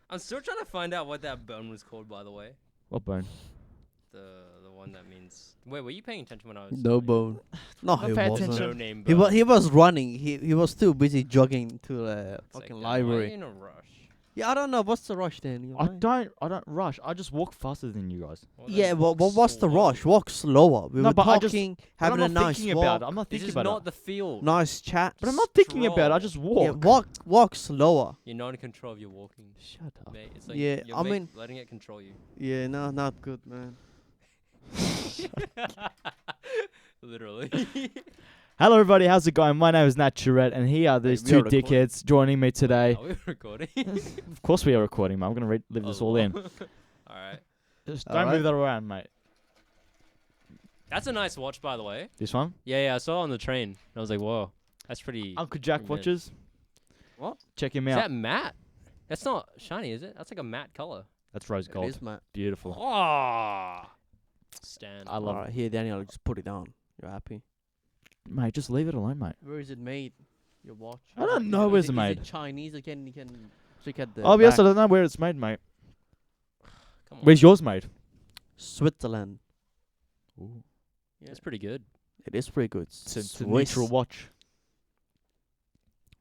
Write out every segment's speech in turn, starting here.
I'm still trying to find out what that bone was called, by the way. What bone? The one that means. Wait, were you paying attention when I was? No bone. No, Don't he pay wasn't. attention. No name He bone. was running. He was too busy jogging to the It's like, fucking why are you library. in a rush? Yeah, I don't know. What's the rush then? I don't rush. I just walk faster than you guys. Well, Yeah, then but walk what's the slow. rush? Walk slower. We No, were but I just- talking, But having I'm a not nice thinking walk, about it. I'm not This thinking is about not it. the field. nice chat. But I'm not thinking about it. I Stroll. just walk. Yeah, walk slower. You're not in control of your walking, Shut up. mate. It's like Yeah, you're I mean- letting it control you. Yeah, no, not good, man. Literally. Hello, everybody. How's it going? My name is Nat Tourette, and here are these we two are recording. dickheads joining me today. Are we recording? Of course, we are recording, man. I'm gonna leave this all in. All right. Just All don't right. move that around, mate. That's a nice watch, by the way. This one, Yeah, I saw it on the train. And I was like, whoa, that's pretty. Uncle Jack Pretty watches. What? Check him Is out. that matte? That's not shiny, is it? That's like a matte color. That's rose It gold. is, man. Beautiful. Oh. Stand. I love Alright, here, Daniel, just put it on. You're happy. Mate, just leave it alone, mate. Where is it made? Your watch? I don't Is know it- where's is it made. Is it Chinese? You can check at the. Oh, yes, I back. don't know where it's made, mate. Come on. Where's yours made? Switzerland. Ooh. Yeah. That's pretty good. It is pretty good. It's a Swiss. neutral watch.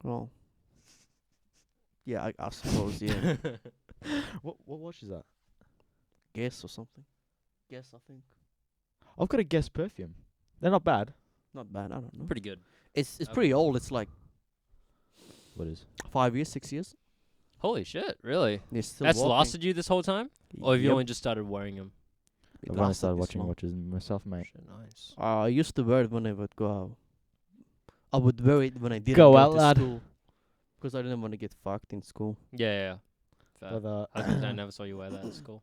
Well. Yeah, I suppose. Yeah. What watch is that? Guess or something. Guess, I think. I've got a Guess perfume. They're not bad. Not bad. I don't know. Pretty good. It's Okay. pretty old. It's like What is? 5 years, 6 years. Holy shit, really? It's still That's working. lasted you this whole time? Or have you Yep. only just started wearing them? It I've only lasted started this watching long. watches myself, mate. Shit, nice. I used to wear it when I would go out. I would wear it when I didn't Go go out, to lad. school. Because I didn't want to get fucked in school. Yeah. Fair. But, I never saw you wear that at school.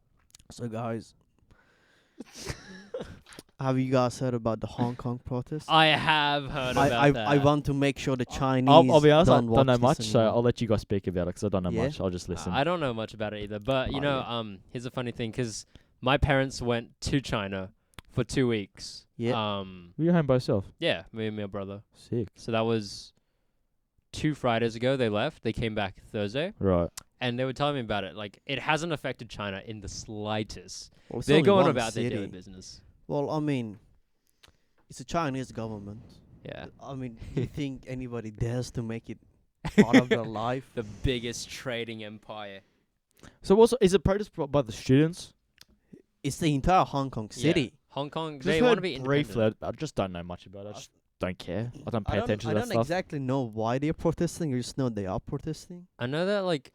So guys, have you guys heard about the Hong Kong protest? I have heard about I that. want to make sure the Chinese. I'll be honest, I don't don't watch know this much, so anymore. I'll let you guys speak about it because I don't know Yeah? much. I'll just listen. I don't know much about it either. But, you Oh, know, yeah. here's a funny thing. Because my parents went to China for 2 weeks. Yeah. Were you home by yourself? Yeah, me and my brother. Sick. So that was 2 Fridays ago they left. They came back Thursday. Right. And they were telling me about it. Like, it hasn't affected China in the slightest. Well, it's They're only going one about their daily city. business. Well, I mean, it's a Chinese government. Yeah. I mean, you think anybody dares to make it part of their life? The biggest trading empire. So also, is it protest by the students? It's the entire Hong Kong city. Yeah. Hong Kong, Just they want to heard be briefly. independent. I just don't know much about it. I just don't care. I don't I pay don't, attention I to don't that stuff. exactly know why they're protesting. I just know they are protesting. I know that, like,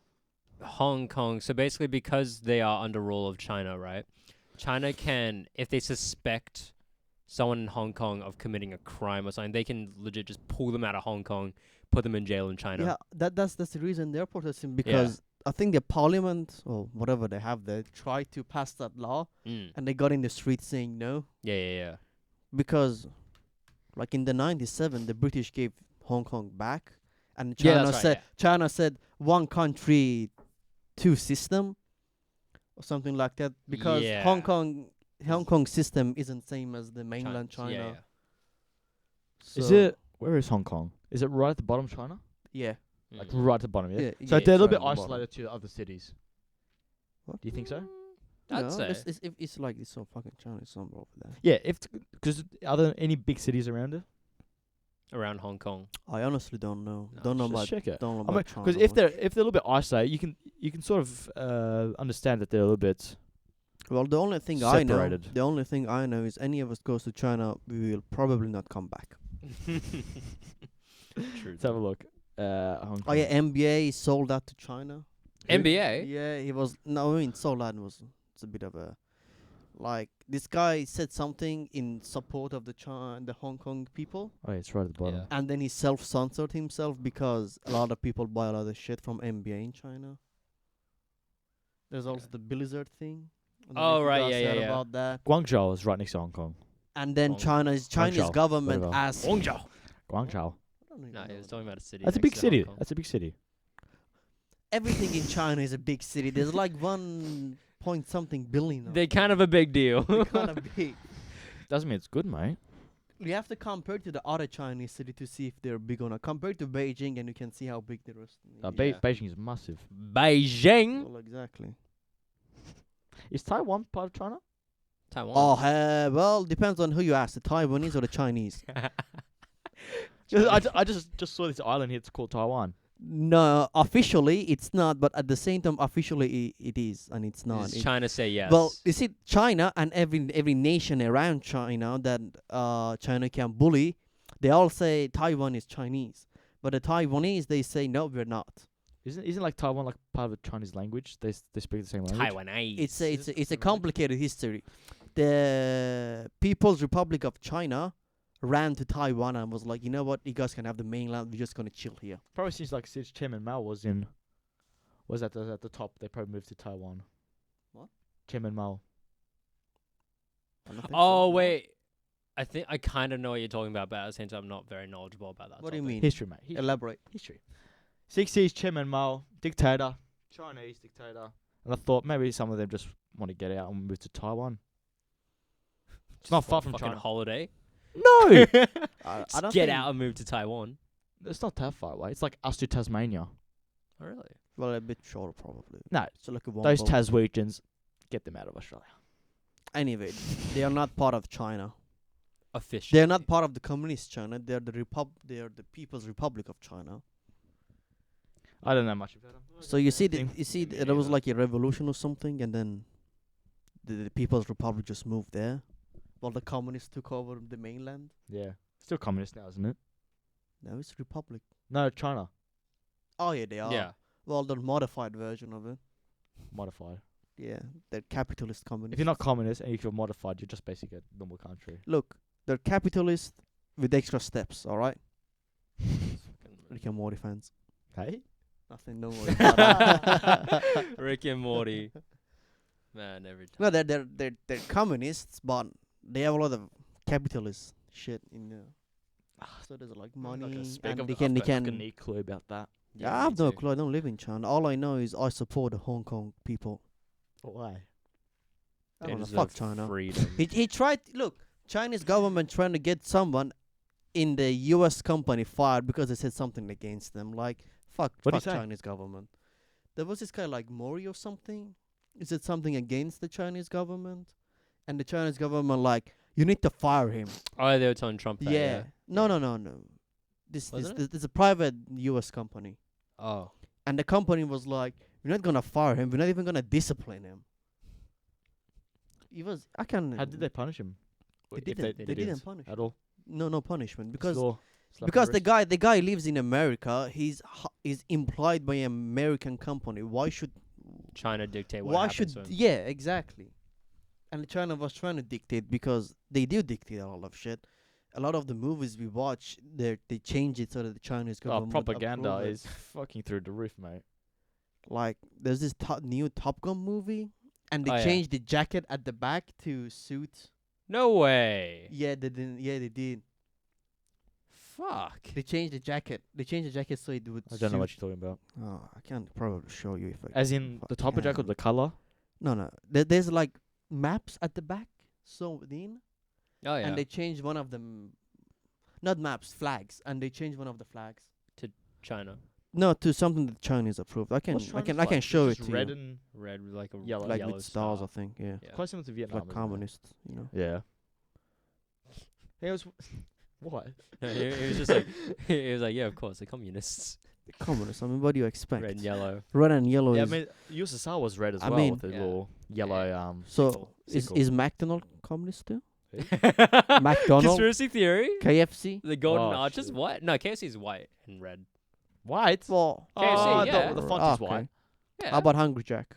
Hong Kong, so basically because they are under rule of China, right? China can, if they suspect someone in Hong Kong of committing a crime or something, they can legit just pull them out of Hong Kong, put them in jail in China. Yeah, that's the reason they're protesting, because I think the parliament or whatever they have there tried to pass that law, Mm. and they got in the street saying no, Yeah. because like in the 97 the British gave Hong Kong back, and Yeah, China that's right, said China said one country, two system or something like that, because Yeah. Hong Kong system isn't same as the mainland China. Yeah. So Is it? Where is Hong Kong? Is it right at the bottom of China? Yeah. Like Mm. right at the bottom, yeah. Yeah, So yeah, they're a little it's bit right at the isolated to other cities. What? Do you think so? I'd No, say. it's like it's so fucking China somewhere over there. Yeah. Because are there any big cities around it? Around Hong Kong. I honestly don't know. No, don't know Just about check it. don't know I mean, about China. because if much. they're a little bit isolated, you can sort of understand that they're a little bit. Well, the only thing separated. I know is any of us goes to China, we will probably not come back. True. Let's have a look. Hong Kong. Oh yeah, NBA sold out to China. NBA? Yeah, he was. No, I mean sold out was. It's a bit of a, like this guy said something in support of the Hong Kong people, Oh, yeah, it's right at the bottom. Yeah. and then he self-censored himself because a lot of people buy a lot of shit from NBA in China. There's also the Blizzard thing. I don't know Oh, if you right, guys yeah, heard yeah. about that. Guangzhou is right next to Hong Kong. And then Guangzhou. Chinese Guangzhou, government whatever. asked. Guangzhou. Guangzhou. I don't even No, know he was that. talking about a city. That's a next big to city. Hong Kong. That's a big city. Everything in China is a big city. There's like 1 point something billion. of They're them. kind of a big deal. They're kind of big. Doesn't mean it's good, mate. You have to compare to the other Chinese city to see if they're big or not. Compare to Beijing, and you can see how big the rest. Yeah. Beijing is massive. Beijing. Well, exactly. Is Taiwan part of China? Taiwan. Oh, well, depends on who you ask, the Taiwanese or the Chinese. I just saw this island here. It's called Taiwan. No, officially it's not, but at the same time, officially it is, and it's not. Does China say yes? Well, you see, China and every nation around China that China can bully, they all say Taiwan is Chinese, but the Taiwanese they say no, we're not. Isn't like Taiwan like part of the Chinese language? They speak the same language. Taiwanese. It's a complicated history. The People's Republic of China ran to Taiwan and was like, you know what, you guys can have the mainland. We're just gonna chill here. Probably since Chairman Mao was at the top, they probably moved to Taiwan. What? Chairman Mao. I don't think Oh so. wait, I think I kind of know what you're talking about, but at the same time, I'm not very knowledgeable about that. What do you topic. mean? History, mate. Elaborate. History. 60s, Chairman Mao, dictator, Chinese dictator. And I thought maybe some of them just want to get out and move to Taiwan. It's not far from fucking China. holiday. No! I Just don't get think- out and move to Taiwan. It's not that far away. It's like us to Tasmania. Oh, really? Well, a bit shorter probably. No, So like a those Wombo. Taswegians, get them out of Australia. Anyway, they are not part of China. Officially. They are not part of the communist China. They are the People's Republic of China. I don't know much about them. So you see, there was like a revolution or something, and then the People's Republic just moved there, while the communists took over the mainland. Yeah. Still communist now, isn't it? Now it's Republic. No, China. Oh yeah, they are. Yeah. Well, the modified version of it. Modified. Yeah, they're capitalist communist. If you're not communist and if you're modified, you're just basically a normal country. Look, they're capitalist with extra steps. All right, Rick and Morty fans. Hey? Nothing, don't worry. about it. Rick and Morty. Man, every time. No, they're communists, but they have a lot of capitalist shit in there. So there's like money, and they can. any clue about that. Yeah, I have no clue. I don't live in China. All I know is I support the Hong Kong people. Why? I They don't know. deserve Fuck China. Freedom. He tried. Look, Chinese government trying to get someone in the U.S. company fired because they said something against them. Like fuck What'd he say? Chinese government. There was this guy like Mori or something. He said something against the Chinese government, and the Chinese government like, you need to fire him. Oh, they were telling Trump that. Yeah. No. This Wasn't is a private U.S. company, Oh. and the company was like, we're not gonna fire him. We're not even gonna discipline him. He was. I can. How did they punish him? They If didn't. They didn't punish. at all. No punishment because Slaw. Slap because on the wrist. guy lives in America. He's employed by an American company. Why should China dictate what why happens should to him. yeah, exactly. And China was trying to dictate because they do dictate a lot of shit. A lot of the movies we watch, they change it so that the Chinese Oh, government would propaganda approve it. is fucking through the roof, mate. Like there's this new Top Gun movie, and they Oh, yeah. changed the jacket at the back to suit. No way. Yeah, they didn't. Yeah, they did. Fuck. They changed the jacket. They changed the jacket so it would. I don't know what suit- you're talking about. Oh, I can't probably show you if I. As in the top of jacket, the color. No. There's like maps at the back sewn in, Oh yeah. and they changed one of them. Not maps, flags, and they changed one of the flags. China. No, to something that Chinese approved. I can show it to red you. and Red with like a Yellow. Like yellow with stars, I star. think. Yeah, Yeah. quite similar to Vietnam. like isn't it? communists, you know. Yeah. He was what? He was just like, he was like, yeah, of course, the communists. Communists. I mean, what do you expect? Red and yellow. Red and yellow Yeah, I is. mean, USSR was red as I well mean- with the Yeah. little yellow So sickle. is McDonald communist too? McDonald, Conspiracy theory. KFC. The golden Oh, arches. shit. What? No, KFC is white and red. white. Well, KFC, Oh, yeah. the font is okay. white. Yeah. How about Hungry Jack?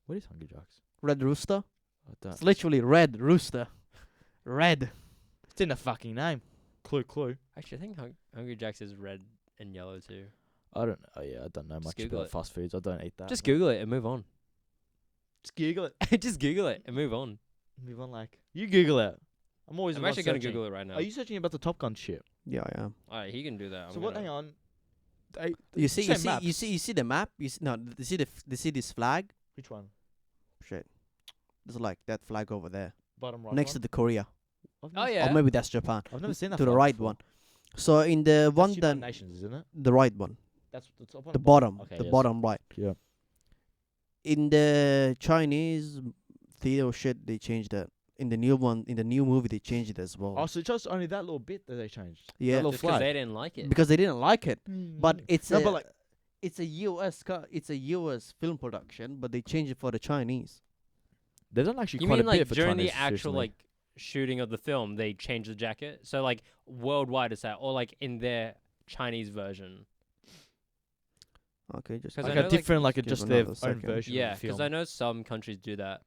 What is Hungry Jacks? Red Rooster. I don't. It's literally Red Rooster. Red. It's in the fucking name. Clue. Actually, I think Hungry Jack's is red and yellow too. I don't. Oh yeah, I don't know Just much Google about it. fast foods. I don't eat that. Just but- Google it and move on. Just Google it. Just Google it and move on. Move on. Like you Google it. I'm always. I'm the one actually gonna searching. Google it right now. Are you searching about the Top Gun shit? Yeah, I am. Alright, he can do that. So what? Hang on. You see Same maps. you see the map. You see this flag. Which one? Shit. There's like that flag over there Bottom right. next to the Korea, Oh yeah. or maybe that's Japan. I've never seen that. To the flag right before. one. So in the That's one United that Nations, isn't it? the right one, That's the top one. the bottom, Okay, the yes. bottom right. Yeah. in the Chinese theater shit, they changed that. In the new one, in the new movie, they changed it as well. Oh, so just only that little bit that they changed. Yeah. That little Just because flag. they didn't like it. Because they didn't like it. But it's No, a but like- it's a US film production, but they changed it for the Chinese. They've done actually You quite mean a bit like for during the Chinese actual recently. like shooting of the film, they changed the jacket? So like worldwide is that, or like in their Chinese version? Okay, just 'Cause like I a know, like, different, like, a give just their another own second. version Yeah, of the because film. I know some countries do that,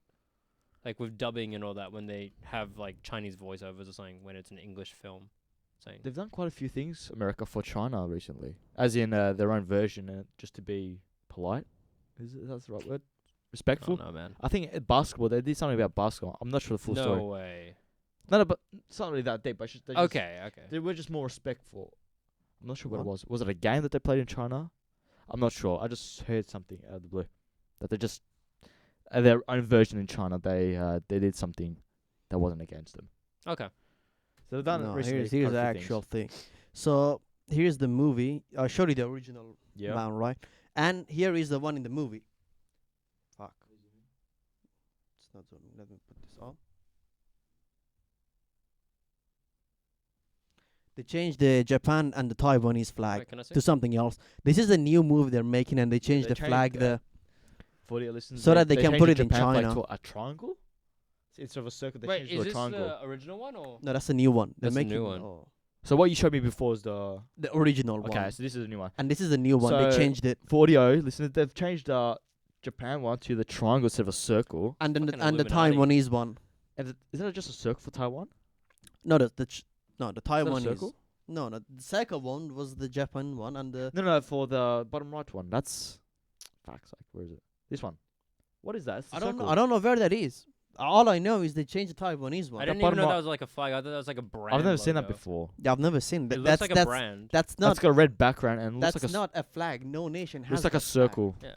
like with dubbing and all that, when they have like Chinese voiceovers or something when it's an English film. Saying They've done quite a few things, America, for China recently, as in their own version, just to be polite. That's the right word? I Respectful. don't know, man. I think basketball. They did something about basketball. I'm not sure the full No story. way. No, but it's not really that deep. But they just, Okay. they were just more respectful. I'm not sure what it What? was. Was it a game that they played in China? I'm not sure. I just heard something out of the blue that they just their own version in China. They did something that wasn't against them. Okay. So they've done it No, recently. here's the quite a few actual things. thing. So here's the movie. I showed you the original Yeah. one, right? And here is the one in the movie. Fuck. It's not zooming. Let me put this on. They changed the Japan and the Taiwanese flag Wait, can I see? to something else. This is a new movie they're making, and they changed they the changed flag. the- For the listeners, So that they can changed put the it in Japan flag China. to a triangle. Instead of a circle, they Wait, changed is to a this triangle. the original one or? No, that's a new one. They're That's a making new one. oh, So what you showed me before is the the original okay. one, So this is a new one. and this is a new one. They So- changed it, For audio listeners, they've changed the Japan one to the triangle instead of a circle. and then Fucking and the Illuminati. Taiwanese one. And is that just a circle for Taiwan? No, the Is that a Taiwanese. circle? No, the second one was the Japan one, and the No, for the bottom right one. That's fuck's sake. Where is it? This one. What is that? It's a I don't know. circle. I don't know where that is. All I know is they changed the Taiwanese one. I didn't even bottom know right- that was like a flag. I thought that was like a brand. I've never seen that logo. before. Yeah, I've never seen It that. looks That's like a that's brand. that's That's not got a red background and looks that's like a not a flag. No nation has. looks like a that flag. circle. Yeah.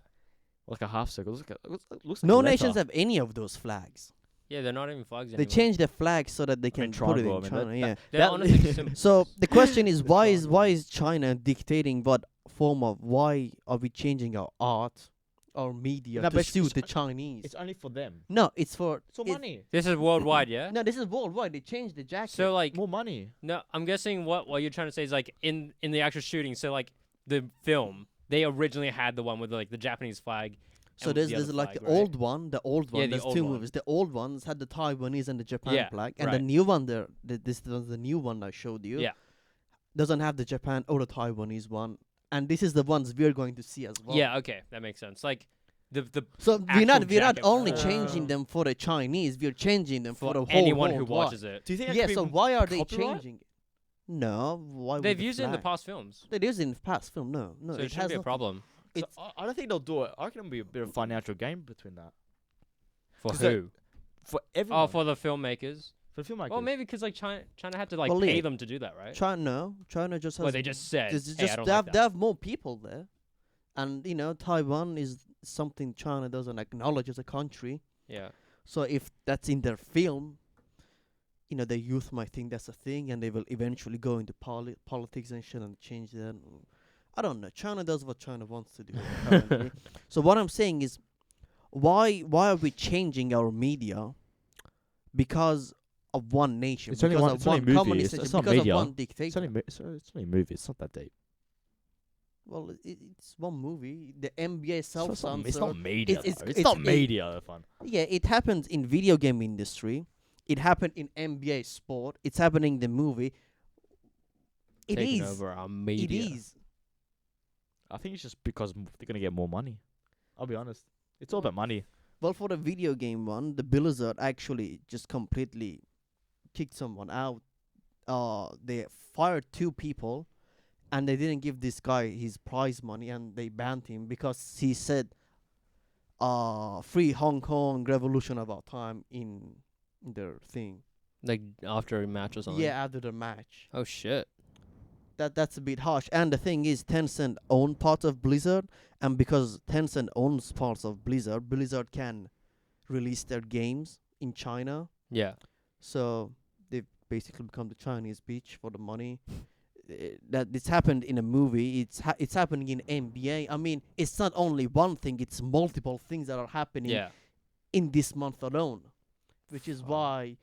Like a half circle. Looks like No a letter. nations have any of those flags. Yeah, they're not even flags They anymore. changed the flag so that they I mean, can put it triangle, in I mean, China. that- Yeah. They're That- honestly simple. So the question is, The why triangle. is China dictating what form of? Why are we changing our art, our media No, to but it's- suit it's the Chinese? It's only for them. No, it's for It's all it- money. This is worldwide, yeah. No, this is worldwide. They changed the jacket. So like, More money. no, I'm guessing what you're trying to say is like in the actual shooting. So like the film, they originally had the one with like the Japanese flag. So and there's the there's other like flag, the right? old one, the old one. Yeah, the there's old two one. movies. The old ones had the Taiwanese and the Japan Yeah, flag, and the right. new one there, this was the new one I showed you. Yeah. Doesn't have the Japan or the Taiwanese one, and this is the ones we're going to see as well. Yeah, okay, that makes sense. Like the So actual we're not jacket only flag. changing them for the Chinese, we're changing them for, for the whole anyone who worldwide. watches it. Do you think? Yeah. So why are they copyright? changing it? No, why? would They've the used it in the flag? past films, They used it in the past film. No, so it it shouldn't has be a nothing- problem. So It's- I don't think they'll do it. I reckon it'll be a bit of a financial game between that. For 'Cause they- who? For everyone. Oh, for the filmmakers. for the filmmakers. Well, maybe because like China had to like Well, pay yeah. them to do that, right? China just has. Well, they just said, Just, hey, I just don't they, like have, that. they have more people there, and Taiwan is something China doesn't acknowledge as a country. Yeah. So if that's in their film, the youth might think that's a thing, and they will eventually go into politics and shit and change that. I don't know. China does what China wants to do. apparently. So what I'm saying is, why are we changing our media because of one nation? It's only because one- of it's only one movie, communist it's nation, not because media. of one dictator. it's only a movie. It's not that deep. Well, it's one movie. The NBA It's not self-censor. media. it's- though. it's- It's not it- media. Fun. Yeah, it happens in video game industry. It happened in NBA sport. It's happening in the movie. It Taking is. over our It media. is. I think it's just because they're gonna get more money. I'll be honest. It's all about money. Well, for the video game one, the Blizzard actually just completely kicked someone out. They fired 2 people, and they didn't give this guy his prize money, and they banned him because he said, "Free Hong Kong, revolution of our time" in their thing. Like after a match or something. Yeah, after the match. Oh shit. That's a bit harsh. And the thing is, Tencent own parts of Blizzard, and because Tencent owns parts of Blizzard, Blizzard can release their games in China. Yeah. So they've basically become the Chinese bitch for the money. that it's happened in a movie. It's happening in NBA. I mean, it's not only one thing; it's multiple things that are happening Yeah. in this month alone, which is Fuck. why.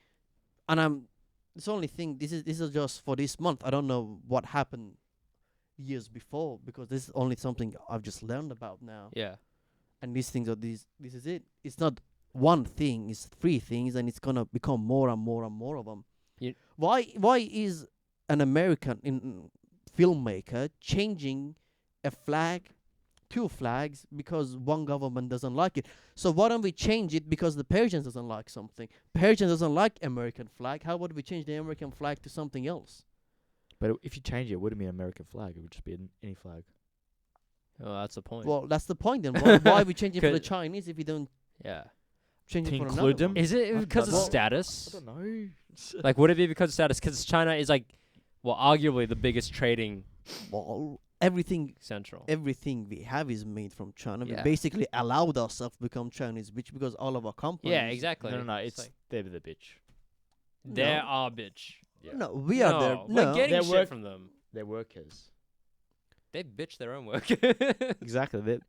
And I'm. It's only thing. This is just for this month. I don't know what happened years before because this is only something I've just learned about now. Yeah. And these things are these. This is it. It's not one thing. It's three things, and it's gonna become more and more and more of them. You- Why is an American filmmaker changing a flag, two flags, because one government doesn't like it? So why don't we change it because the Persians doesn't like something? Persians doesn't like American flag. How would we change the American flag to something else? But if you change it, it wouldn't be an American flag. It would just be any flag. Oh, that's the point. Well, that's the point then. Why are we changing for the 'Cause- Chinese if we don't yeah. change To it for include another them? one? Is it I because of don't know. status? I don't know. Like, would it be because of status? Because China is like, well, arguably the biggest trading Well, everything central. we have is made from China. We Yeah. basically allowed ourselves to become Chinese bitch because all of our companies. Yeah, exactly. No. It's like, they're the bitch. they're No. our bitch. Yeah. No, we are there. We're No, getting Their shit work- from them. They're workers. They bitch their own work. Exactly.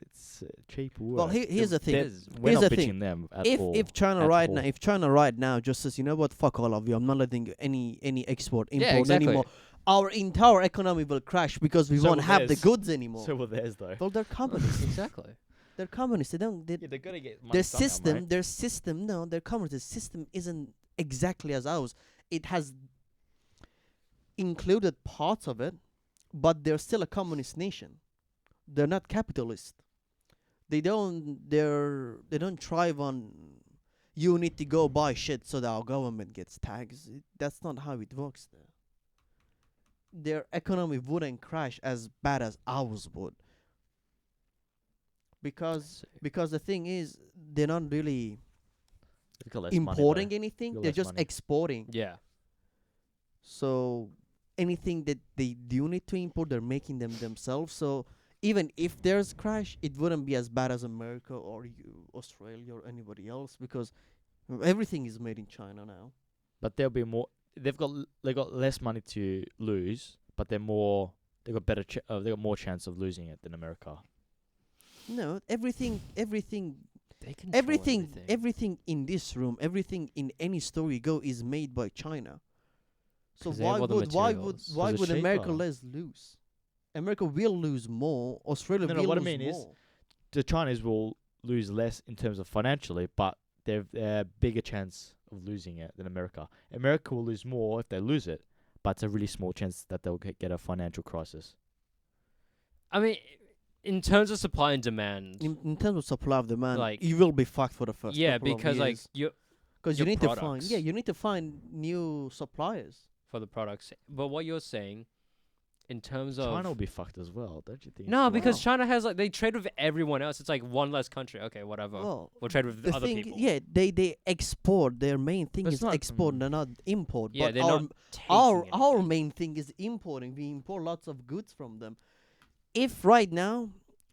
It's cheap work. well, here's the thing. We're Here's not the thing. bitching them at If all. if China At right all. now, if China right now just says, you know what, fuck all of you, I'm not letting any export import Yeah, exactly. anymore. Our entire economy will crash because we So won't will have the theirs. goods anymore. So were theirs though. Well, they're communists. exactly. They're communists. They don't. Yeah, they're gonna get money Their somehow, system, mate. their system, no, their communist. The system isn't exactly as ours. It has included parts of it, but they're still a communist nation. They're not capitalist. They don't. They don't thrive on. You need to go buy shit so that our government gets taxed. That's not how it works there. Their economy wouldn't crash as bad as ours would. Because the thing is, they're not really They've got less money, though. importing anything. Got They're less just money. exporting. Yeah. So anything that they do need to import, they're making them themselves. So even if there's crash, it wouldn't be as bad as America or Australia or anybody else because everything is made in China now. But there'll be more. They got less money to lose, but they're more. They got better. They got more chance of losing it than America. No, everything They control everything in this room, everything in any store you go is made by China. So 'Cause they have all the why materials. would 'Cause it's America cheaper. lose? America will lose more. Australia No, will what I lose mean is- more. The Chinese will lose less in terms of financially, but they've a bigger chance of losing it than America. America will lose more if they lose it, but it's a really small chance that they'll get a financial crisis. I mean, in terms of supply and demand. In terms of supply of demand, Like- you will be fucked for the first. Yeah, couple of because like years. you Because you your need to find products. you need to find new suppliers. for the products. But what you're saying, in terms of China will be fucked as well, don't you think? no, because Wow. China has like they trade with everyone else. It's like one less country. Okay, whatever. Well, We'll trade with the other thing, people. yeah, they export. Their main thing But is it's not, export, they're not import. Yeah, but they're our not taking our anything. main thing is importing. We import lots of goods from them. If right now,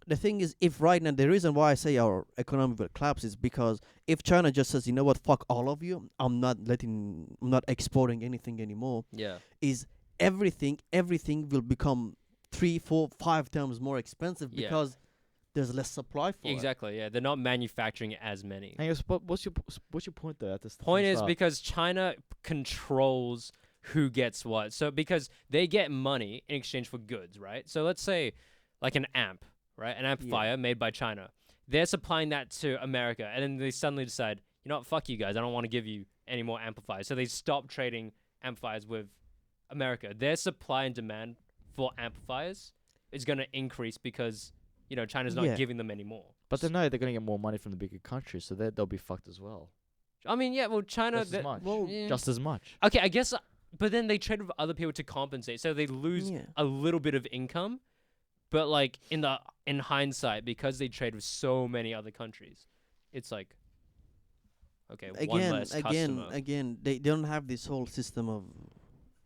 the thing is, if right now, the reason why I say our economy will collapse is because if China just says, you know what, fuck all of you, I'm not exporting anything anymore, Yeah. is everything will become 3, 4, 5 times more expensive Yeah. because there's less supply for it. Exactly. Yeah, they're not manufacturing as many. Hang on, what's your point there? At this Point is start? because China controls who gets what. So because they get money in exchange for goods, right? So let's say like an amp, right? An amplifier made by China. They're supplying that to America, and then they suddenly decide, you know what, fuck you guys, I don't want to give you any more amplifiers. So they stop trading amplifiers with America. Their supply and demand for amplifiers is going to increase because, you know, China's not Yeah. giving them any more. But they know they're gonna get more money from the bigger countries, so they'll be fucked as well. I mean, yeah, well, China... Just as much. well, yeah. Just as much. Okay, I guess, but then they trade with other people to compensate, so they lose Yeah. a little bit of income. But like in hindsight, because they trade with so many other countries, it's like, okay, one less customer. Again, they don't have this whole system of.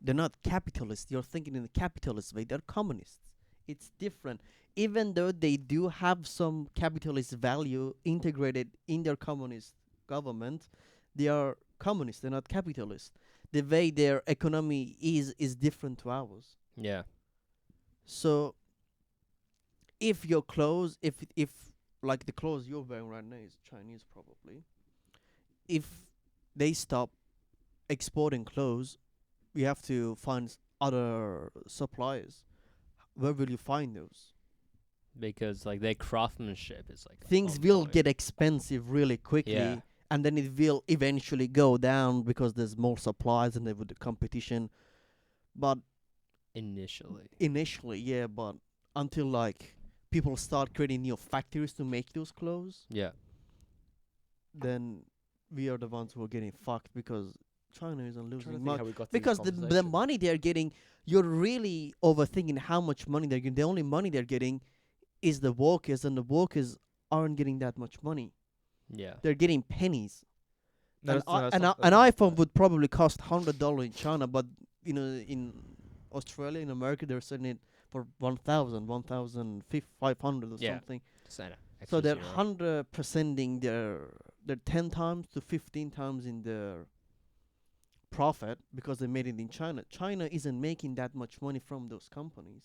They're not capitalists. You're thinking in the capitalist way. They're communists. It's different. Even though they do have some capitalist value integrated in their communist government, they are communists. They're not capitalists. The way their economy is different to ours. Yeah. So if your clothes, if like the clothes you're wearing right now is Chinese probably, if they stop exporting clothes, we have to find other suppliers. Where will you find those? Because like their craftsmanship is like Things on will point. get expensive really quickly, Yeah. and then it will eventually go down because there's more supplies and there with the competition. But Initially. initially, yeah, but until like people start creating new factories to make those clothes, Yeah. then we are the ones who are getting fucked because China isn't I'm trying to losing think much. how we got to Because this the conversation. money they're getting, you're really overthinking how much money they're getting. The only money they're getting is the workers, and the workers aren't getting that much money. Yeah. They're getting pennies. No, An, that's, no, i- that's an, not, i- an that's not iPhone right. would probably cost $100 in China, but in Australia, in America, they're selling it for 1,000, 1,500 or Yeah. something. Santa. So they're Zero. 100%ing their 10 times to 15 times in their profit because they made it in China. China isn't making that much money from those companies.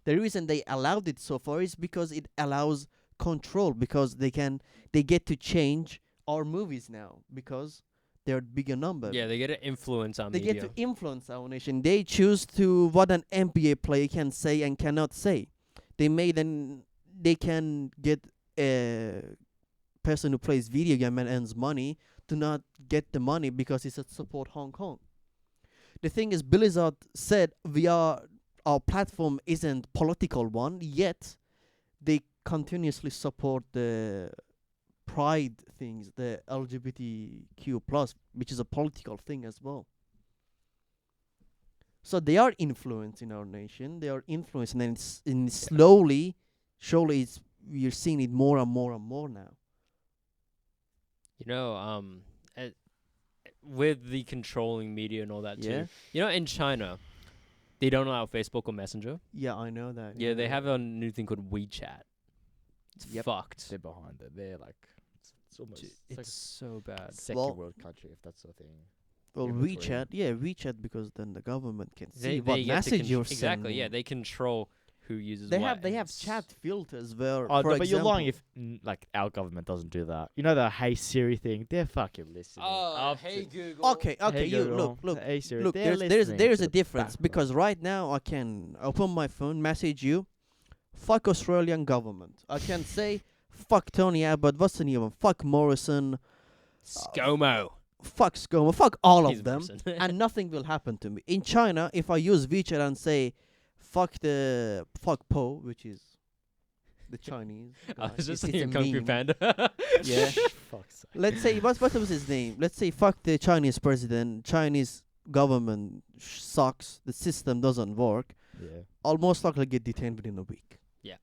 The reason they allowed it so far is because it allows control, because they get to change our movies now because they're bigger number. Yeah, they get an influence on They media. get to influence our nation. They choose to what an NBA player can say and cannot say. They can get a person who plays video game and earns money to not get the money because he said support Hong Kong. The thing is, Blizzard said our platform isn't political one, yet they continuously support the pride things, the LGBTQ plus, which is a political thing as well. So they are influencing our nation. They are influencing, and slowly, surely, we're seeing it more and more and more now. You know, uh, with the controlling media and all that Yeah, too. You know, in China, they don't allow Facebook or Messenger. yeah, I know that. Yeah, they have a new thing called WeChat. It's Yep. fucked. They're behind it. They're like, it's almost Dude, it's like it's so bad. a second Well- world country, if that's the thing. Well, in between. WeChat, yeah, WeChat, because then the government can see They what get to message you're exactly. sending. Yeah, they control who uses They what. have and have it's- chat filters where, Oh, for no, but you're lying example- if like our government doesn't do that. You know the Hey Siri thing? They're fucking listening. Oh, Up hey to- Google. Okay, Hey you Google, look. Hey Siri, Look, they're there's listening there's to a the difference backbone. because right now I can open my phone, message you, fuck Australian government. I can say fuck Tony Abbott, what's the new one? Fuck Morrison, ScoMo. fuck ScoMo, fuck all He's of a them, person. and nothing will happen to me. In China, if I use WeChat and say fuck Po, which is the Chinese I guy, was just it's a thinking Kung Fu meme. Panda. Yeah. Fuck's sake. Let's say what was his name? Let's say fuck the Chinese president. Chinese government sucks. The system doesn't work. Yeah. I'll most likely get detained within a week. Yeah.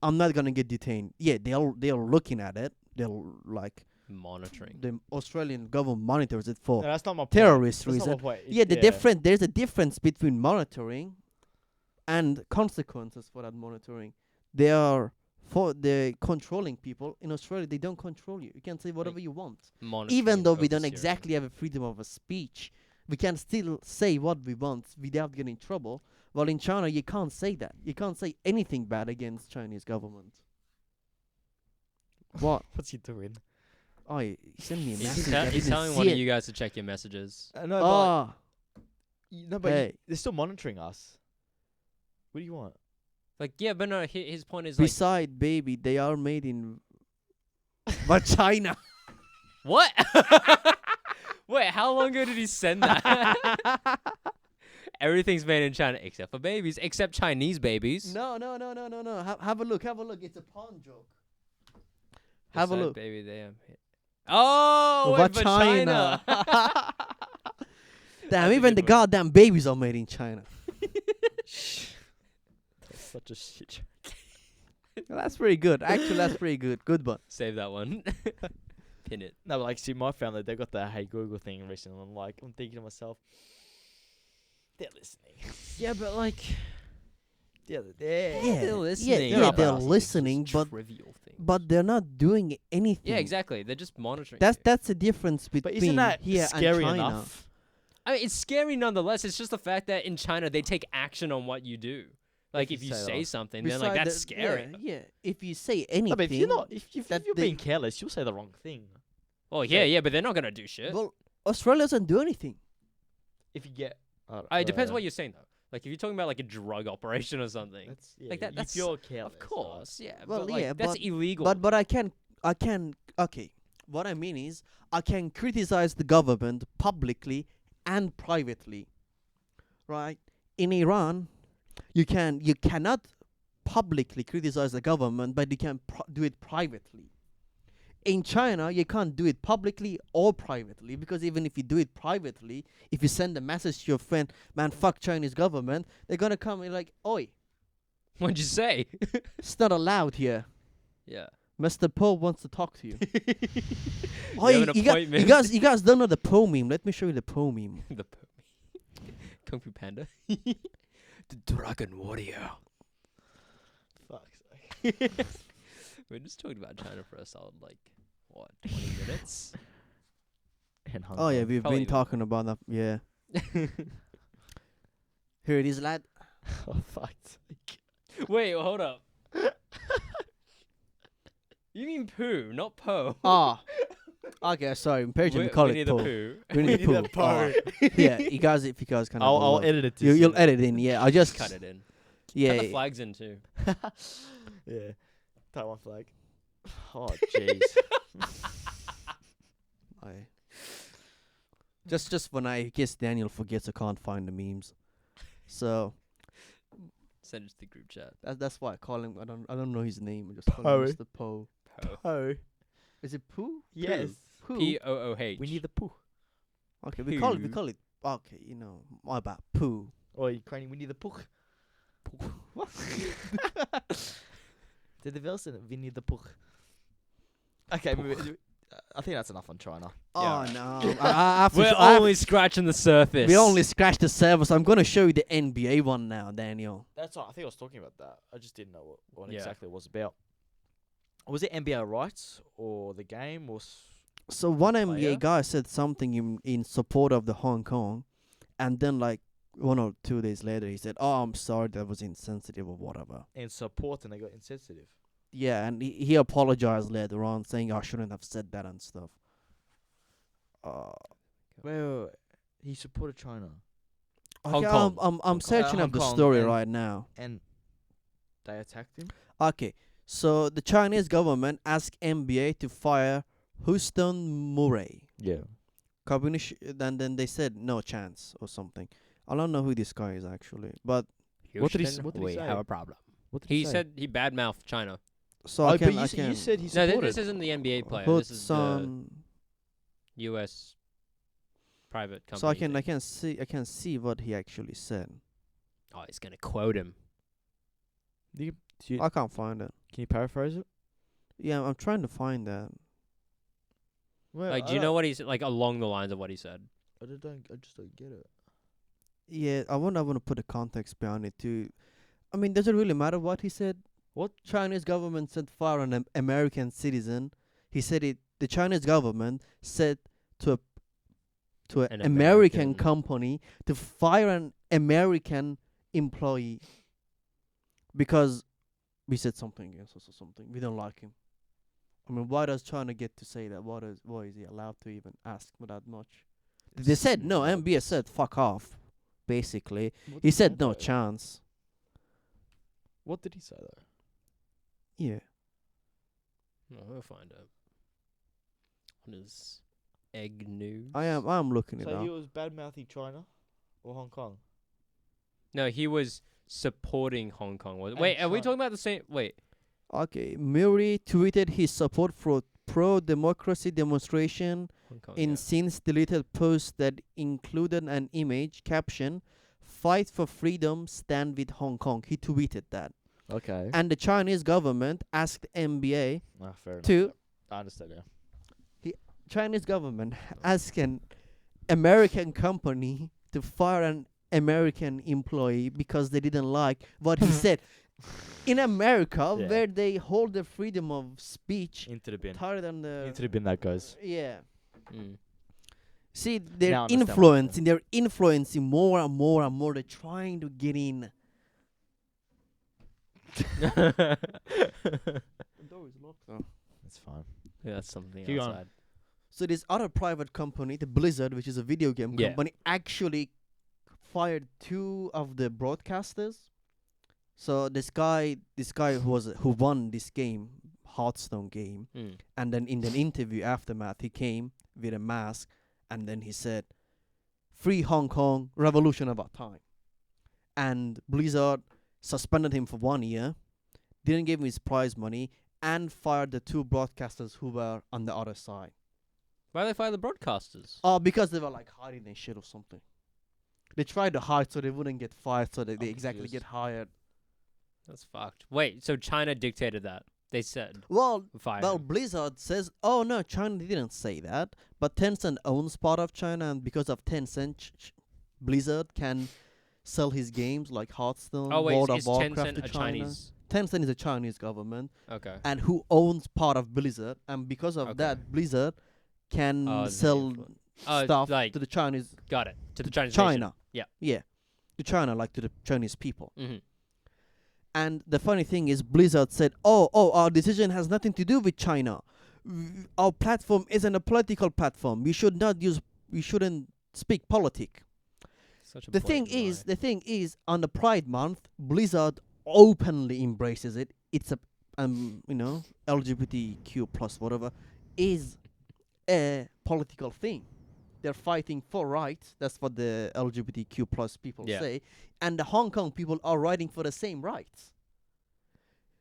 I'm not gonna get detained. Yeah, they're looking at it. They'll like Monitoring. the Australian government monitors it for No, that's not my point. terrorist That's not reason. my point. Yeah, there's a difference between monitoring and consequences for that monitoring. They are for the controlling people. In Australia, they don't control you. You can say whatever you want. Monitoring Even and though we don't overseeing. exactly have a freedom of a speech, we can still say what we want without getting in trouble. While in China, you can't say that. You can't say anything bad against Chinese government. What? What's he doing? Oh, he sent me a He's, message. tell- I he's didn't telling see one of it. you guys to check your messages. No, Ah, but hey. they're still monitoring us. What do you want? Like, yeah, but no, his point is like, beside baby, they are made in but China. what? Wait, how long ago did he send that? Everything's made in China except for babies, except Chinese babies. No. Have a look. It's a pawn joke. Have a Beside look. Baby, they am. Oh, wait, What but China? China. Damn, That's a even good the one. goddamn babies are made in China. That's such a shit. Well, that's pretty good. Actually, that's pretty good. Good one. Save that one. Pin it. No, but like, see, my family, they got the Hey Google thing recently. I'm thinking to myself, they're listening. Yeah, but like, Yeah, they're they're listening. Yeah, they're they're listening, but trivial things. they're not doing anything. Yeah, exactly. They're just monitoring. That's you. the difference between But isn't that here scary and China. enough? I mean, it's scary nonetheless. It's just the fact that in China they take action on what you do. Like if you you say say that. something, then like that's scary. Yeah. If you say anything, No, but if you're not, if that you're they- being careless, you'll say the wrong thing. Oh yeah, but they're not gonna do shit. well, Australia doesn't do anything. If you get, It depends what you're saying though. Like if you're talking about like a drug operation or something, That's like that. That's If you're careless, of course, yeah. Well, but like, yeah, that's but- illegal. But I can. Okay. What I mean is, I can criticize the government publicly and privately. Right? In Iran, you cannot publicly criticize the government, but you can do it privately. In China, you can't do it publicly or privately, because even if you do it privately, if you send a message to your friend, man, fuck Chinese government, they're gonna come and like, oi, What'd you say? it's not allowed here. Yeah. Mr. Po wants to talk to you. You have an appointment. you guys don't know the Po meme. Let me show you the Po meme. The Kung Fu Panda. The Dragon Warrior. Fuck's sake. We're just talking about China for a solid, like, what, 20 minutes? And Hong Oh yeah, Kong. we've Probably been even talking about that. Yeah. Here it is, lad. Oh fuck's sake. Wait, hold up. You mean poo, not po. Ah. Okay, sorry. In Persian we call Winnie it the Po. Pooh. Winnie the Winnie the Pooh. Ah. Yeah, you guys, if you guys can. have a I'll look. edit it. You'll edit it in. Yeah, I just Cut it in. Yeah. Cut the flags in too. Yeah. Taiwan flag. Oh jeez. I just when I guess Daniel forgets, I can't find the memes. So Send it to the group chat. that's why I call him. I don't know his name. I just call Po. him Mr. Po. Po. Oh. Is it Pooh? Yes. Pooh. P-O-O-H. We need the poo. Okay, we call Pooh. it. Okay, my bad. Pooh. Oh, Ukrainian. We need the poo. What? Did the Wilson? We need the poo. Okay, I think that's enough on China. Oh right. no! I have to We're show- I have- only scratching the surface. we only scratched the surface. I'm gonna show you the NBA one now, Daniel. That's all. I think I was talking about that. I just didn't know what Yeah. exactly it was about. Was it NBA rights or the game or? So one Player? NBA guy said something in support of the Hong Kong, and then like 1 or 2 days later, he said, "Oh, I'm sorry, that was insensitive or whatever." In support, and they got insensitive. Yeah, and he apologized later on, saying I shouldn't have said that and stuff. Well, he supported China, Hong Okay, Kong. I'm searching Hong up the Kong story and- right now. and they attacked him. Okay, so the Chinese government asked NBA to fire Houston Murray. Yeah. Then they said no chance or something. I don't know who this guy is actually, but What did he Houston, what did he we say? have a problem. What did He said he badmouthed China. so Oh, I can. but I can you said he No, supported. this isn't the NBA player. This is the Hudson. U.S. private company. So I thing. can see what he actually said. Oh, he's gonna quote him. I can't find it. Can you paraphrase it? Yeah, I'm trying to find that. Well, Like, do you know what he's like along the lines of what he said? I just don't get it. Yeah, I want to put a context behind it too. I mean, does it really matter what he said? What Chinese government said fire an American citizen? He said it. The Chinese government said to an An American American. company to fire an American employee because we said something against us or something. We don't like him. I mean, why does China get to say that? Why is he allowed to even ask for that much? They said no. NBA said fuck off. Basically, he said no chance. What did he say though? Yeah. No, we'll find out. On his egg news. I'm looking it So he up. was bad mouthing China or Hong Kong. No, he was supporting Hong Kong. And Wait, are we China. talking about the same? Wait. Okay, Murray tweeted his support for pro-democracy demonstration Hong Kong. in yeah. since deleted posts that included an image caption, "Fight for freedom, stand with Hong Kong." He tweeted that. Okay. And the Chinese government asked NBA, Fair enough. to I understand now. Chinese government asked an American company to fire an American employee because they didn't like what he said. In America, Yeah. where they hold the freedom of speech Into the bin. higher than the Into the bin that goes. yeah. Mm. See, they're Now I understand what you're saying. They're influencing more and more and more. They're trying to get in. The door is locked though. That's fine. Yeah, that's something Keep going. outside. So this other private company, the Blizzard, which is a video game Yeah. company, actually fired 2 of the broadcasters. So this guy who won this game, Hearthstone game, Mm. and then in an interview aftermath, he came with a mask, and then he said, "Free Hong Kong, revolution about time." And Blizzard suspended him for 1 year, didn't give him his prize money, and fired the 2 broadcasters who were on the other side. Why do they fire the broadcasters? Oh, because they were like hiding their shit or something. They tried to hide so they wouldn't get fired, so that they I'm exactly confused. get hired. That's fucked. Wait, so China dictated that? They said Well, fire. well, him. Blizzard says, "Oh no, China didn't say that." But Tencent owns part of China, and because of Tencent, Blizzard can sell his games like Hearthstone, Oh wait, World of is Warcraft Tencent to a China. Chinese? Tencent is a Chinese government, Okay. and who owns part of Blizzard, and because of Okay. that, Blizzard can Oh, the sell influ- Oh, stuff like to the Chinese, got it. To the Chinese China. Yeah. Yeah, to China, like to the Chinese people. Nation. And the funny thing is, Blizzard said, "Oh, our decision has nothing to do with China. Our platform isn't a political platform. We shouldn't speak politic." Such a The thing blatant lie. is, on the Pride Month, Blizzard openly embraces it. It's a, LGBTQ plus whatever, is a political thing. They're fighting for rights. That's what the LGBTQ plus people Yeah. say. And the Hong Kong people are fighting for the same rights.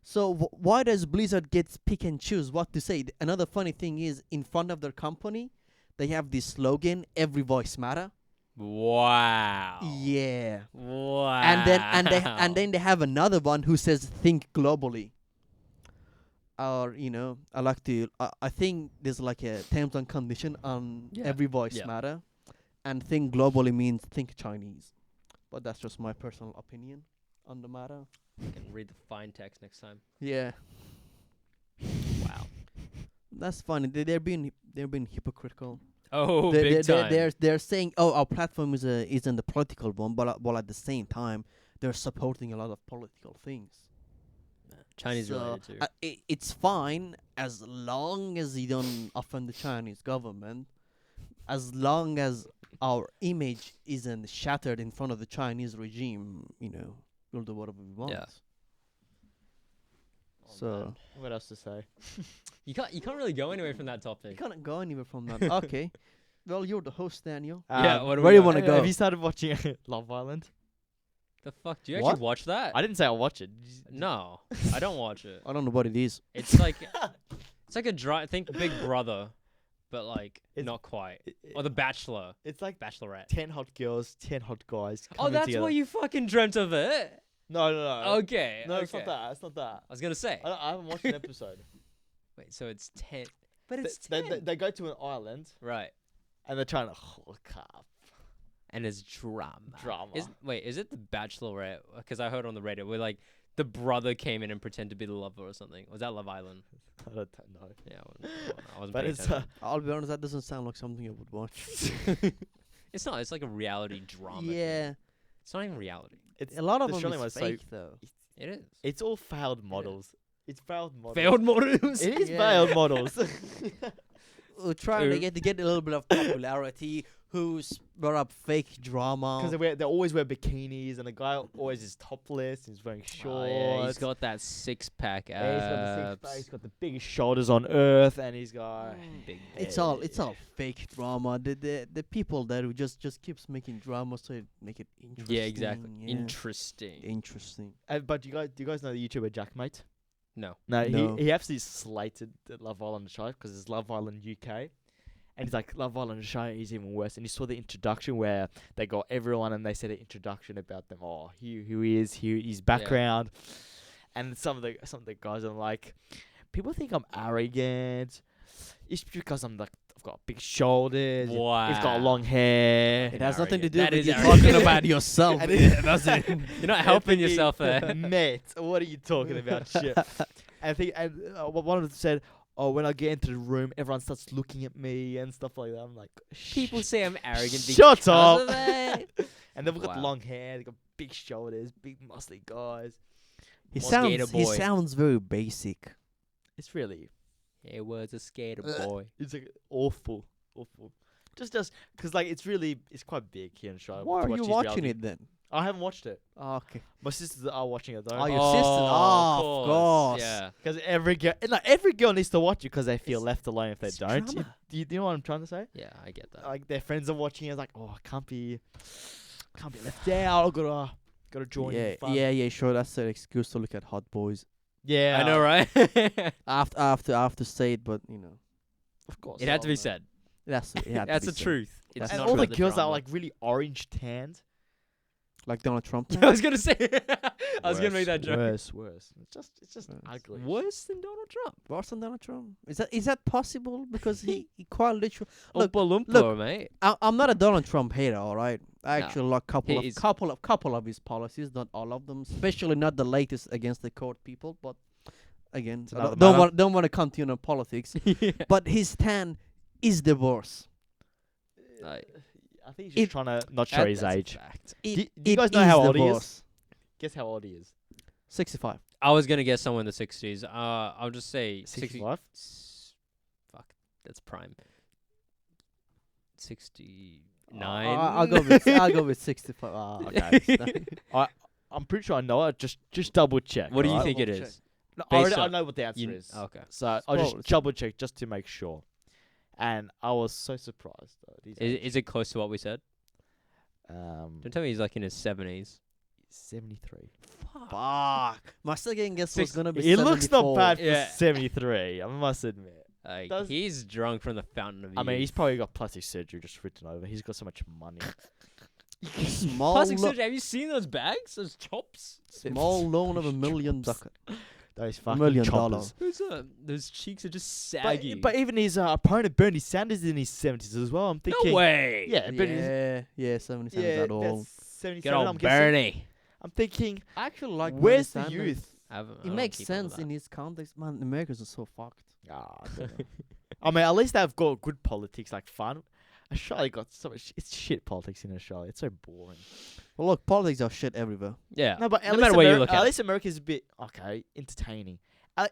So why does Blizzard get pick and choose what to say? Another funny thing is, in front of their company, they have this slogan, "Every voice matter." Wow. Yeah. Wow. And then they have another one who says, "Think globally." Or I think there's like a terms and condition on Yeah. every voice Yeah. matter, and think globally means think Chinese. But that's just my personal opinion on the matter. You can read the fine text next time. Yeah, Wow. that's funny. They're being hypocritical. Oh, They- big they- time. They're saying, "Oh, our platform isn't the political one," but while at the same time they're supporting a lot of political things. Chinese So, related too. it's fine as long as you don't offend the Chinese government, as long as our image isn't shattered in front of the Chinese regime. We'll do whatever we want. Yeah. So What else to say? You can't really go anywhere from that you topic. can't go anywhere from that. Okay. Well, you're the host, Daniel. Yeah, what do where we you got? wanna go? Have you started watching Love Island? The fuck? Do you What? actually watch that? I didn't say I'll watch it. No, I don't watch it. I don't know what it is. It's like a think Big Brother, but like It's- not quite. Or The Bachelor, It's like Bachelorette. 10 hot girls, 10 hot guys. Oh, coming that's together. why you fucking dreamt of it. No, no, no. Okay. No, okay. it's not that. It's not that. I was gonna say. I haven't watched an episode. Wait, so it's 10. But They- it's they, 10. they go to an island Right. and they're trying to hook up. And it's drama. Drama. Is it The Bachelorette? Because I heard on the radio where like the brother came in and pretended to be the lover or something. Was that Love Island? I don't know. Yeah, I wasn't But paying it's attention. I'll be honest, that doesn't sound like something I would watch. It's not. It's like a reality drama. thing. Yeah, It's not even reality. it's a lot of the them Australian is one's so- fake though. It is. it's all failed models. It's failed models. Failed models. It is Yeah. failed models. We're trying to Ooh. get a little bit of popularity. Who's brought up fake drama? Because they always wear bikinis and the guy always is topless. He's wearing shorts. Oh, yeah, he's got that six-pack Yeah, he's got the six abs. pack, he's got the biggest shoulders on earth, and he's got. Big It's all fake drama. The people there who just keeps making drama so it make it interesting. Yeah, exactly. yeah. Interesting. Interesting. But do you guys know the YouTuber Jackmate? No. No, No. he actually slated the Love Island show because it's Love Island UK. And he's like, Love Island show is even worse. And you saw the introduction where they got everyone and they said an introduction about them. Oh, who he is, his background. And some of the guys are like, people think I'm arrogant. It's because I've got big shoulders. Wow. He's got long hair. It has nothing to do That with is you arrogant. talking about yourself. And Yeah, that's it. You're not helping yourself there. Mate, what are you talking about? Shit. And I think one of them said, oh, when I get into the room, everyone starts looking at me and stuff like that. I'm like, People say I'm arrogant Shut because up. of it. And they've got Wow. long hair, they got big shoulders, big muscly guys. He Skater sounds he boy. sounds very basic. It's really, He was a skater Ugh. boy. it's like awful. Just because like it's quite big here in Australia. Why to are watch you these watching reality- it then? I haven't watched it. Oh, okay. My sisters are watching it though. Oh, your sisters? Oh, of course. Yeah. Because every girl needs to watch it because they feel It's- left alone if they it's don't. drama. Do you know what I'm trying to say? Yeah, I get that. Like their friends are watching it, it's like, oh, I can't be left out. I gotta join. in Yeah, the fun. yeah, sure. That's an excuse to look at hot boys. Yeah. I know, right? I have to say it, but Of course. It had to be man. said. that's That's the truth. It's That's And not all the about girls that are drama. like really orange tanned. Like Donald Trump. I was gonna say. I was gonna make that joke. Worse. It's just Worse. ugly. Worse than Donald Trump. Worse than Donald Trump? Is that possible? Because he quite literally. Look, Look, Look, mate. I'm not a Donald Trump hater, all right. I No. actually like He is- couple of his policies, not all of them, especially not the latest against the court people. But again, It's I another don't want to continue on politics. Yeah. But his stand is the worst. Like, I think he's just trying to not show his that's a age. fact. Do you It guys know is how the old he is? worst. Guess how old he is. 65. I was gonna guess somewhere in the 60s. I'll just say 60. 65. Fuck, that's prime. 69. I'll go with 65. Okay. I'm pretty sure I know it. Just double check. What do you alright? think it Double check. is? No, Based I on- know what the answer You- is. Okay. So I'll Well, just double check just to make sure. And I was so surprised. Though, these Is it close to what we said? um Don't tell me he's like in his 70s. 73. Fuck. My second guess was Six- gonna be It looks not 74. bad for Yeah. 73. I must admit. Like, Does- he's drunk from the fountain of youth. I mean, he's probably got plastic surgery just written over. He's got so much money. Small, plastic lo- surgery. Have you seen those bags? Those chops? small loan of $1 million. Those $1 fucking million. choppers. Those cheeks are just saggy. But even his opponent Bernie Sanders is in his 70s as well. I'm thinking. no way. Yeah, Bernie. Yeah, 77 Yeah, at all. that's 77. Get I'm old guessing. Bernie. I'm thinking. I actually like Where's Bernie the Sanders. youth? I It makes sense in his context. Man, Americans are so fucked. I don't know. I mean, at least they've got good politics, like fun. Australia got so much. It's shit politics in Australia. It's so boring. Well, look, politics are shit everywhere. Yeah. No, but at no least matter where you look at at least America's a bit entertaining.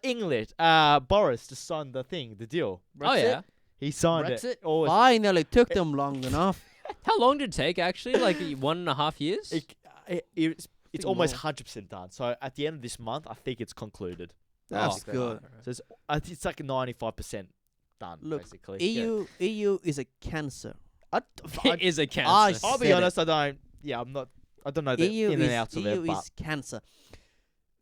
English. Boris just signed the deal. Oh yeah. He signed Brexit? it. Oh, Finally, took them long enough. How long did it take actually? Like 1.5 years? it's Think almost more. 100% done. So at the end of this month, I think it's concluded. That's Oh, good. So it's like 95% done, Look, basically. EU is a cancer. It is a cancer. I'll be said honest. I don't know the EU in is and outs of it, EU but is cancer.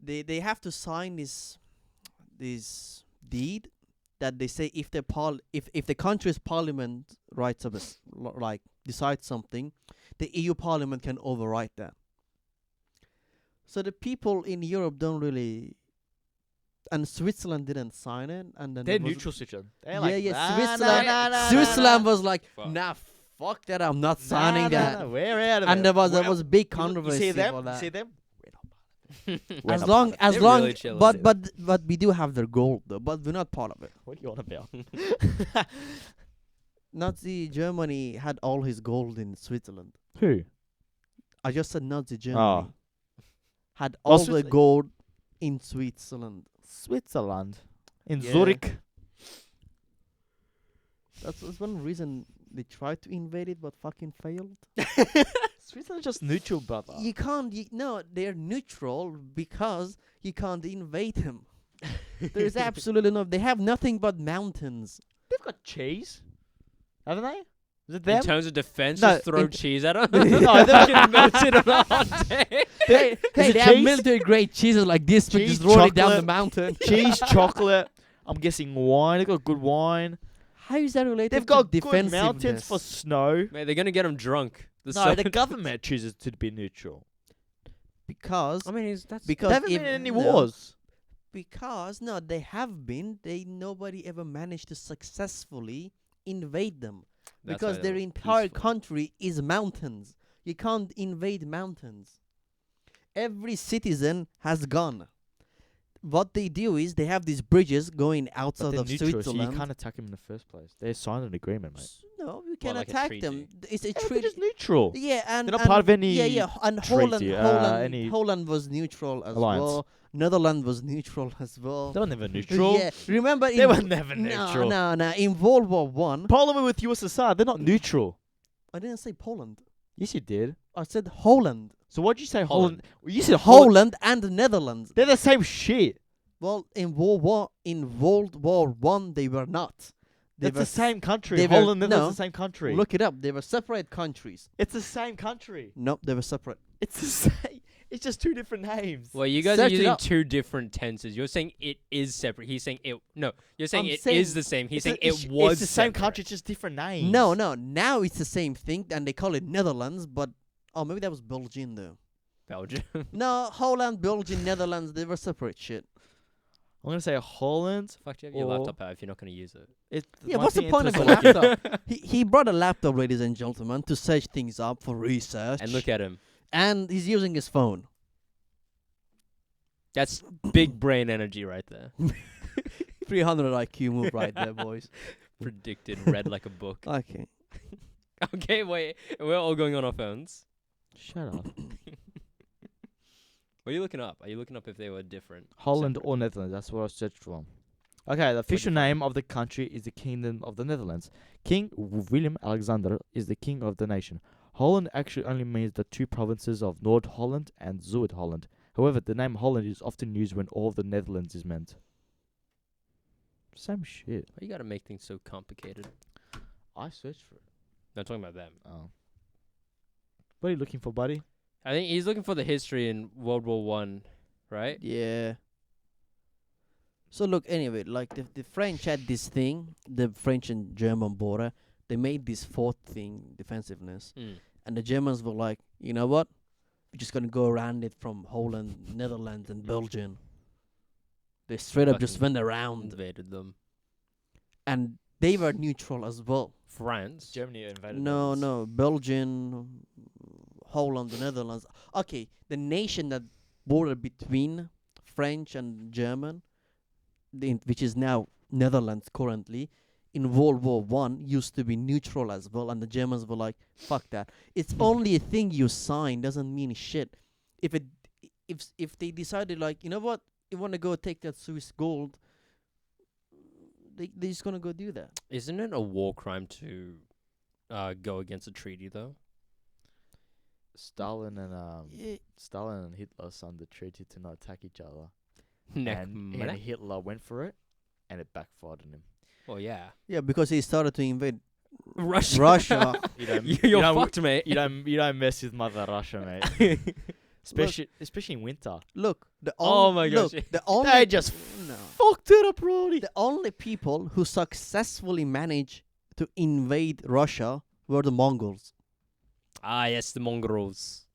They have to sign this deed that they say if the country's parliament writes up like decides something, the EU Parliament can override that. So the people in Europe don't really, and Switzerland didn't sign it, and then they're it was- neutral situation. They're Yeah, like, yeah. "Nah, Switzerland, nah, nah, nah, Switzerland nah, was like, Fuck. nah, fuck that, I'm not nah, signing nah, that. nah, we're out of And it. there was We're- a big You controversy see them? for You that. see them? As not long, part as They're long, really chilling. but we do have their gold though, but we're not part of it. What are you on about? Nazi Germany had all his gold in Switzerland. Who? I just said Nazi Germany had Oh, all the Switzerland. gold in Switzerland. Switzerland. In Yeah. Zurich. That's one reason they tried to invade it, but fucking failed. Switzerland's just neutral, brother. You can't. No, they're neutral because you can't invade them. There's absolutely no. They have nothing but mountains. They've got cheese. Haven't they? Is it In them? terms of defense, No, just throw in- cheese at them. No, they're Fucking melted on a hot day. Hey, Is they it have cheese? military grade cheeses like this, but Cheese, just roll it down the chocolate. mountain. Cheese, chocolate. I'm guessing wine. They've got good wine. How is that related They've to got good defensiveness? mountains for snow. Mate, they're gonna get him drunk. No, sun- the government chooses to be neutral. Because I mean, that's They because haven't if been in any no, wars. Because no, they have been. Nobody ever managed to successfully invade them because why their they're entire peaceful. country is mountains. You can't invade mountains. Every citizen has gone. what they do is they have these bridges going But outside they're of neutral, so Switzerland. you can't attack them in the first place. They signed an agreement, mate. No, you can like a attack them. treaty? It's a Yeah, they're treaty. just neutral. Yeah, and They're not and part of any yeah, yeah, and treaty, any Holland was neutral as alliance. well. Netherlands was neutral as well. They were never neutral. Yeah, remember They in were never neutral. No. In World War One, Parliament with USSR, they're not neutral. I didn't say Poland. Yes, you did. I said Holland. So what'd you say? Holland. You said Holland. Holland and the Netherlands. They're the same shit. Well, in World War One, they were not. They It's were the same country. they were- Holland, Netherlands, no. the same country. Look it up. They were separate countries. It's the same country. Nope, they were separate. It's the same. It's just two different names. Well, you guys are Search it using up. two different tenses. You're saying it is separate. He's saying it. No, you're saying I'm it saying is the same. He's saying It's it was It's the same separate. country, just different names. No. Now it's the same thing, and they call it Netherlands. But maybe that was Belgium though. Belgium. No, Holland, Belgium, Netherlands, they were separate shit. I'm gonna say Holland. Fuck, do you have your Or- laptop out if you're not going to use it? Yeah, might what's the be point of a interesting. laptop? He brought a laptop, ladies and gentlemen, to search things up for research. And look at him. and he's using his phone. That's big brain energy right there. 300 IQ move right there, boys. Predicted, read like a book. Okay. Okay, wait. We're all going on our phones. Shut up. What are you looking up? Are you looking up if they were different? Holland Separate? or Netherlands. That's what I searched for. Okay, the official name of the country is the Kingdom of the Netherlands. King Willem Alexander is the king of the nation. Holland actually only means the two provinces of North Holland and Zuid-Holland. However, the name Holland is often used when all of the Netherlands is meant. Same shit. Why you gotta make things so complicated? I searched for it. I'm talking about them. Oh. What are you looking for, buddy? I think he's looking for the history in World War One, right? Yeah. So look, anyway, like the French had this thing, the French and German border. They made this fourth thing, defensiveness, and the Germans were like, you know what? We're just gonna go around it from Holland, Netherlands, and Belgium. They straight up just Fucking went around, Invaded them. and they were neutral as well. France. Germany invaded. No, Belgium, Holland, the Netherlands. Okay, the nation that bordered between French and German, which is now Netherlands currently, in World War One used to be neutral as well, and the Germans were like, "Fuck that! It's only a thing you sign, doesn't mean shit." If they decided like, you know what, you want to go take that Swiss gold, they just gonna go do that. Isn't it a war crime to go against a treaty though? Stalin and Yeah. Stalin and Hitler signed the treaty to not attack each other. Neck And meh. Hitler went for it, and it backfired on him. Well, yeah. Yeah, because he started to invade Russia. Russia. You don't, You're fucked, mate. you don't mess with Mother Russia, mate. especially in winter. Look, the Oh my gosh. the only They just no. fucked it up, Roddy. The only people who successfully managed to invade Russia were the Mongols. Ah, yes, the Mongols.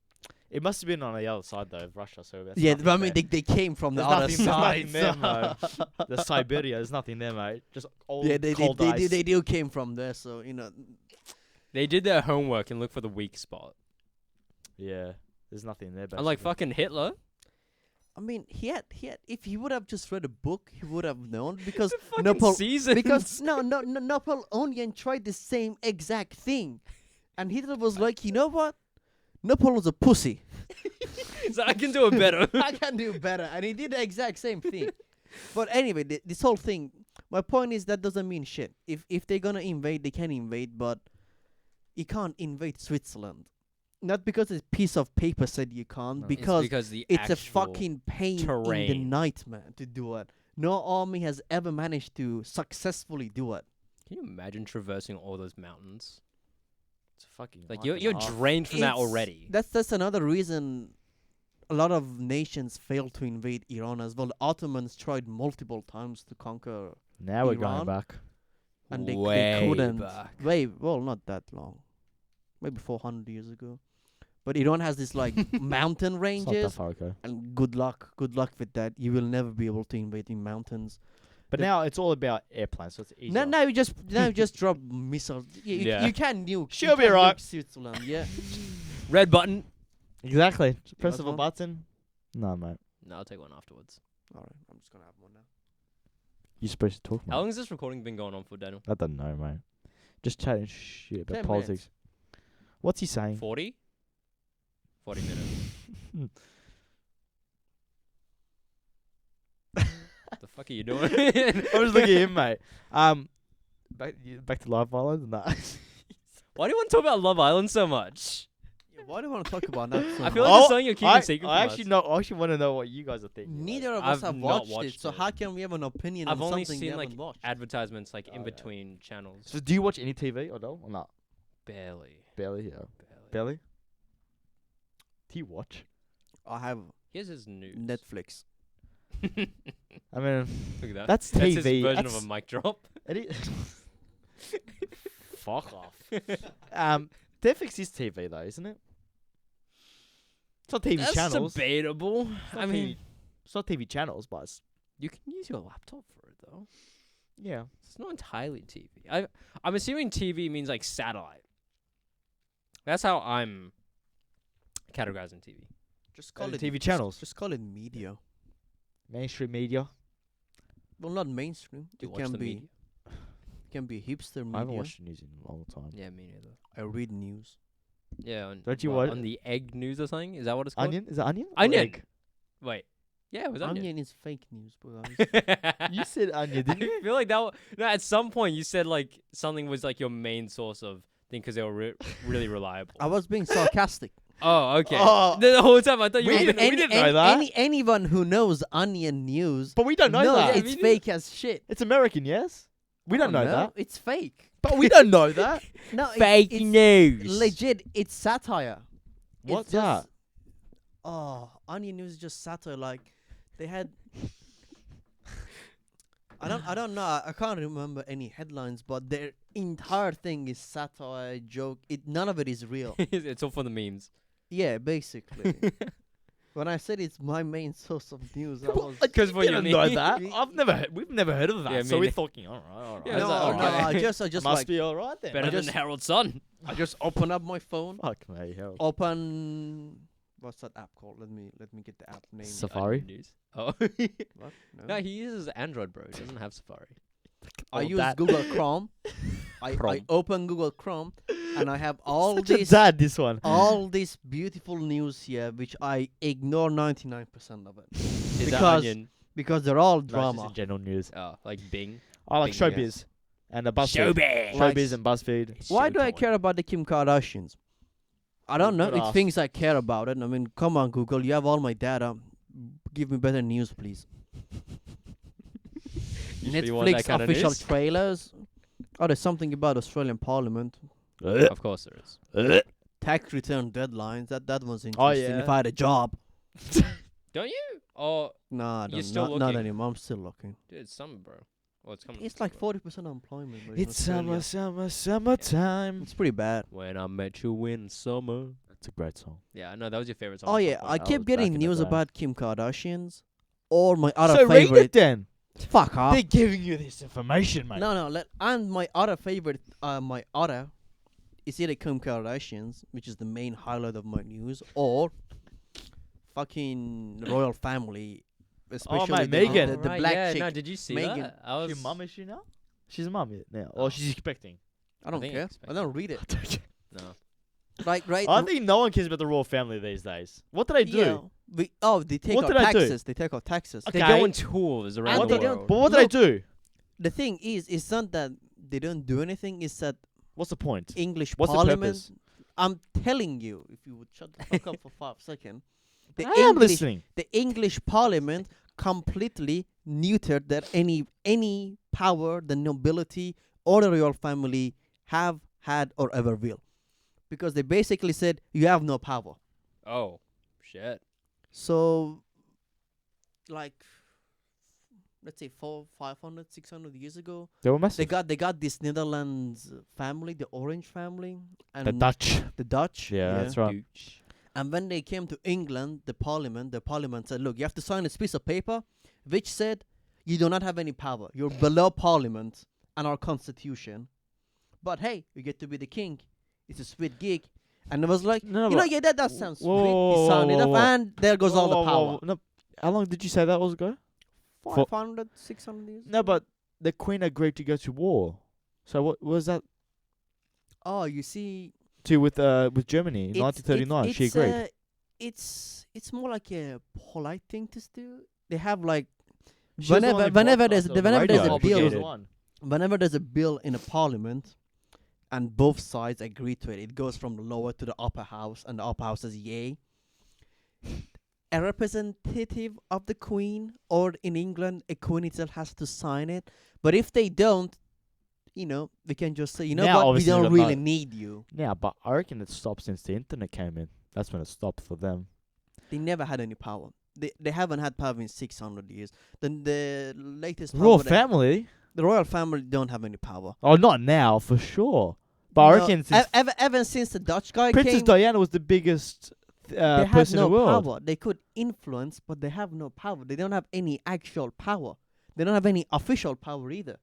It must have been on the other side though of Russia, so that's Yeah, nothing I mean there. they came from the There's other nothing, side. there's nothing there, mate. The Siberia, there's nothing there, mate. Just old Yeah, cold ice. they do came from there, so you know. They did their homework and looked for the weak spot. Yeah, there's nothing there. Unlike basically. fucking Hitler. I mean, he had. If he would have just read a book, he would have known because Fucking Napol- seasons. because no, Napoleon tried the same exact thing, and Hitler was like, you know what, Napoleon's a pussy. So I can do it better. I can do better, and he did the exact same thing. But anyway, this whole thing. My point is that doesn't mean shit. If they're gonna invade, they can invade, but you can't invade Switzerland. Not because a piece of paper said you can't, No. because the it's a actual fucking pain in the terrain. night, man, to do it. No army has ever managed to successfully do it. Can you imagine traversing all those mountains? It's a fucking Like month you're and you're a half. drained from that It's- already. That's another reason a lot of nations failed to invade Iran as well. The Ottomans tried multiple times to conquer, Now we're Iran. going back. and they Way couldn't. back. Well, not that long. Maybe 400 years ago. But Iran has this like mountain It's not that ranges, far ago. and good luck with that. You will never be able to invade in mountains. But now it's all about airplanes, so it's easier. Now you just drop missiles. Yeah. You can nuke. She'll you be can right. nuke Switzerland, yeah. Red button. Exactly. Just press last of a one? button. No, mate. No, I'll take one afterwards. Alright, I'm just gonna have one now. You're supposed to talk, How mate. long has this recording been going on for, Daniel? I don't know, mate. Just chatting shit about 10 politics. minutes. What's he saying? 40? 40 minutes. The fuck are you doing? I was looking at him, mate. Back to Live Island? Nah. Why do you want to talk about Love Island so much? Yeah, why do you want to talk about that? So I feel much? like it's something you're keeping secret I from actually us. know. I actually want to know what you guys are thinking. Neither of us I've have not watched it, watched so it. how can we have an opinion I've on only something seen we like haven't watched? advertisements like in Okay. between channels. So do you watch any TV or no? Or not? Barely. Barely, yeah. Barely? Do you watch? I have Here's his news. Netflix. I mean, Look at that. that's That's TV. his version That's- of a mic drop. Fuck off. Netflix is TV though, isn't it? It's not TV That's channels. debatable. It's not I mean, TV it's not TV channels, but it's, you can use your laptop for it though. yeah. It's not entirely TV. I'm assuming TV means like satellite. That's how I'm categorizing TV. Just call it TV channels. Just call it media. Mainstream media. Well, not mainstream. Do you It watch can the be. media? It can be hipster I haven't media. watched the news in a long time. Yeah, me neither. I read news. Yeah. On, Don't you what, watch- on the egg news or something? Is that what it's called? Onion? Is it onion? Or Onion. egg? Wait. Yeah, it was onion. Onion is fake news, guys. You said onion, didn't you? I feel like that. No, at some point you said like something was like your main source of thing because they were really reliable. I was being sarcastic. Oh, okay. Oh. The whole time I thought you We were. didn't- gonna- we didn't know that. Anyone who knows Onion news, But we don't know knows that. Yeah, it's me neither. fake as shit. It's American, yes? We don't know that. It's fake. But we don't know that. No, Fake it's news. legit. It's satire. What's It's just, that? Oh, Onion News is just satire. Like they had. I don't know. I can't remember any headlines, but their entire thing is satire, joke. None of it is real. It's all for the memes. Yeah, basically. When I said it's my main source of news, I was. Because We don't know that. We- we've never heard of that. Yeah, so me we're ne- talking, all right. Yeah, no, it's like, no, okay. I just Must like be all right then. Better than just- Harold Sun. I just open up my phone, Fuck me, hell. open what's that app called? Let me get the app name. Safari? News. Oh. What? No, he uses Android, bro. He doesn't have Safari. I Oh, use that. Google Chrome. I Chrome. open Google Chrome and I have all Such a this dad, this one. all this beautiful news here, which I ignore 99% of it Is that Because- Onion? because they're all No, it's just drama. in general news. Oh, like Bing. I like Bing, showbiz. yes. And BuzzFeed. Showbiz. Showbiz and BuzzFeed. Why do I Showtime. care about the Kim Kardashians? I don't know. Good It's ask. things I care about it. I mean, come on, Google. You have all my data. Give me better news, please. You want that Netflix kind of official news? trailers. Oh, there's something about Australian Parliament. Of course there is. Tax return deadlines. That was interesting. Oh, If yeah. I had a job. Don't you? Or Nah, I You're don't. still Not looking? anymore. I'm still looking. dude, it's summer, bro. Well, it's coming. It's like 40% unemployment. bro, in It's Australia. summertime. It's pretty bad. When I met you in summer. That's a great song. Yeah, I know that was your favorite song. Oh at some yeah, point. I That keep was back getting in the news day. about Kim Kardashians or my other So read favorite. it then. Fuck off. They're giving you this information, mate. No, and my other favorite, my other, is either Kim Kardashians, which is the main highlight of my news, or fucking royal family, especially mate, the, Meghan. the, the Right, black yeah, chick. no, did you see Meghan. that? I was. She's mum, is she now? She's a mum now. Oh. Or she's expecting. I don't think care. expect I don't read it. No. Like right. I think no one cares about the royal family these days. What did I do? yeah, they take What out did I do? taxes. They take out taxes. Okay. They go on tours around And the they don't- world. But what did I Look. do? The thing is, it's not that they don't do anything. It's that What's the point? English What's the Parliament. purpose? I'm telling you, if you would shut the fuck up for 5 seconds. The I am English, listening. the English Parliament completely neutered that any power the nobility or the royal family have had or ever will, because they basically said you have no power. Oh, shit. So, like, let's say 500, 600 years ago, They were massive. they got this Netherlands family, the Orange family, and The Dutch. the Dutch. Yeah, that's right. Douche. And when they came to England, the parliament said, look, you have to sign this piece of paper which said you do not have any power. You're below parliament and our constitution. But hey, you get to be the king. It's a sweet gig. And it was like, No, you know, but- yeah, that sounds sweet. Whoa, You signed it whoa, up whoa. and there goes all the Whoa, whoa, power. whoa. No, how long did you say that was ago? For- 500, 600 years. No, but the Queen agreed to go to war. So what was that Oh, you see, with Germany in 1939? She agreed. It's more like a polite thing to do. They have like She was the one whenever who there's broadcast it on the whenever there's radio. a She was bill, the one. whenever there's a bill in a parliament, and both sides agree to it, it goes from the lower to the upper house, and the upper house says yay. A representative of the Queen, or in England, a Queen itself has to sign it. But if they don't, we can just say, Now, what, we obviously, don't they're really not- need you. Yeah, but I reckon it stopped since the internet came in. That's when it stopped for them. They never had any power. They haven't had power in 600 years. Then the latest Royal power family? the royal family don't have any power. Oh, not now, for sure. But I No, reckon since ever since the Dutch guy Princess came, Diana was the biggest they have person no in the world. power. They could influence, but they have no power. They don't have any actual power. They don't have any official power either.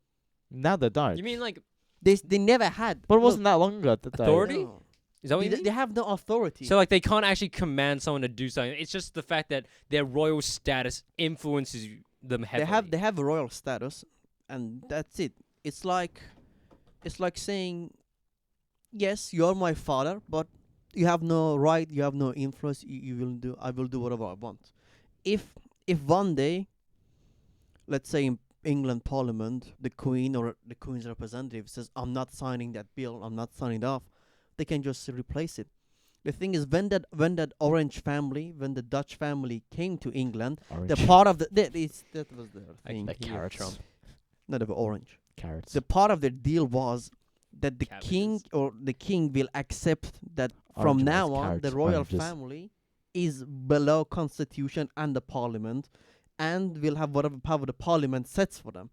Now they don't. You mean like They never had. But it Look, wasn't that long ago that they... Authority? no. is that what you They, mean? they have no authority. So like they can't actually command someone to do something. It's just the fact that their royal status influences them heavily. they have a royal status, and that's it. It's like saying, yes, you're my father, but you have no right, you have no influence. I will do whatever I want. If one day, let's say in England Parliament, the Queen or the Queen's representative says, I'm not signing that bill, I'm not signing it off, they can just replace it. The thing is, when that Orange family, when the Dutch family came to England, the part of that was the thing. the here. carrots. Trump. Not of orange. Carrots. The part of the deal was that the Cabbages. king will accept that from Orange now was on carrots, the royal oranges. family is below constitution and the parliament, and will have whatever power the parliament sets for them.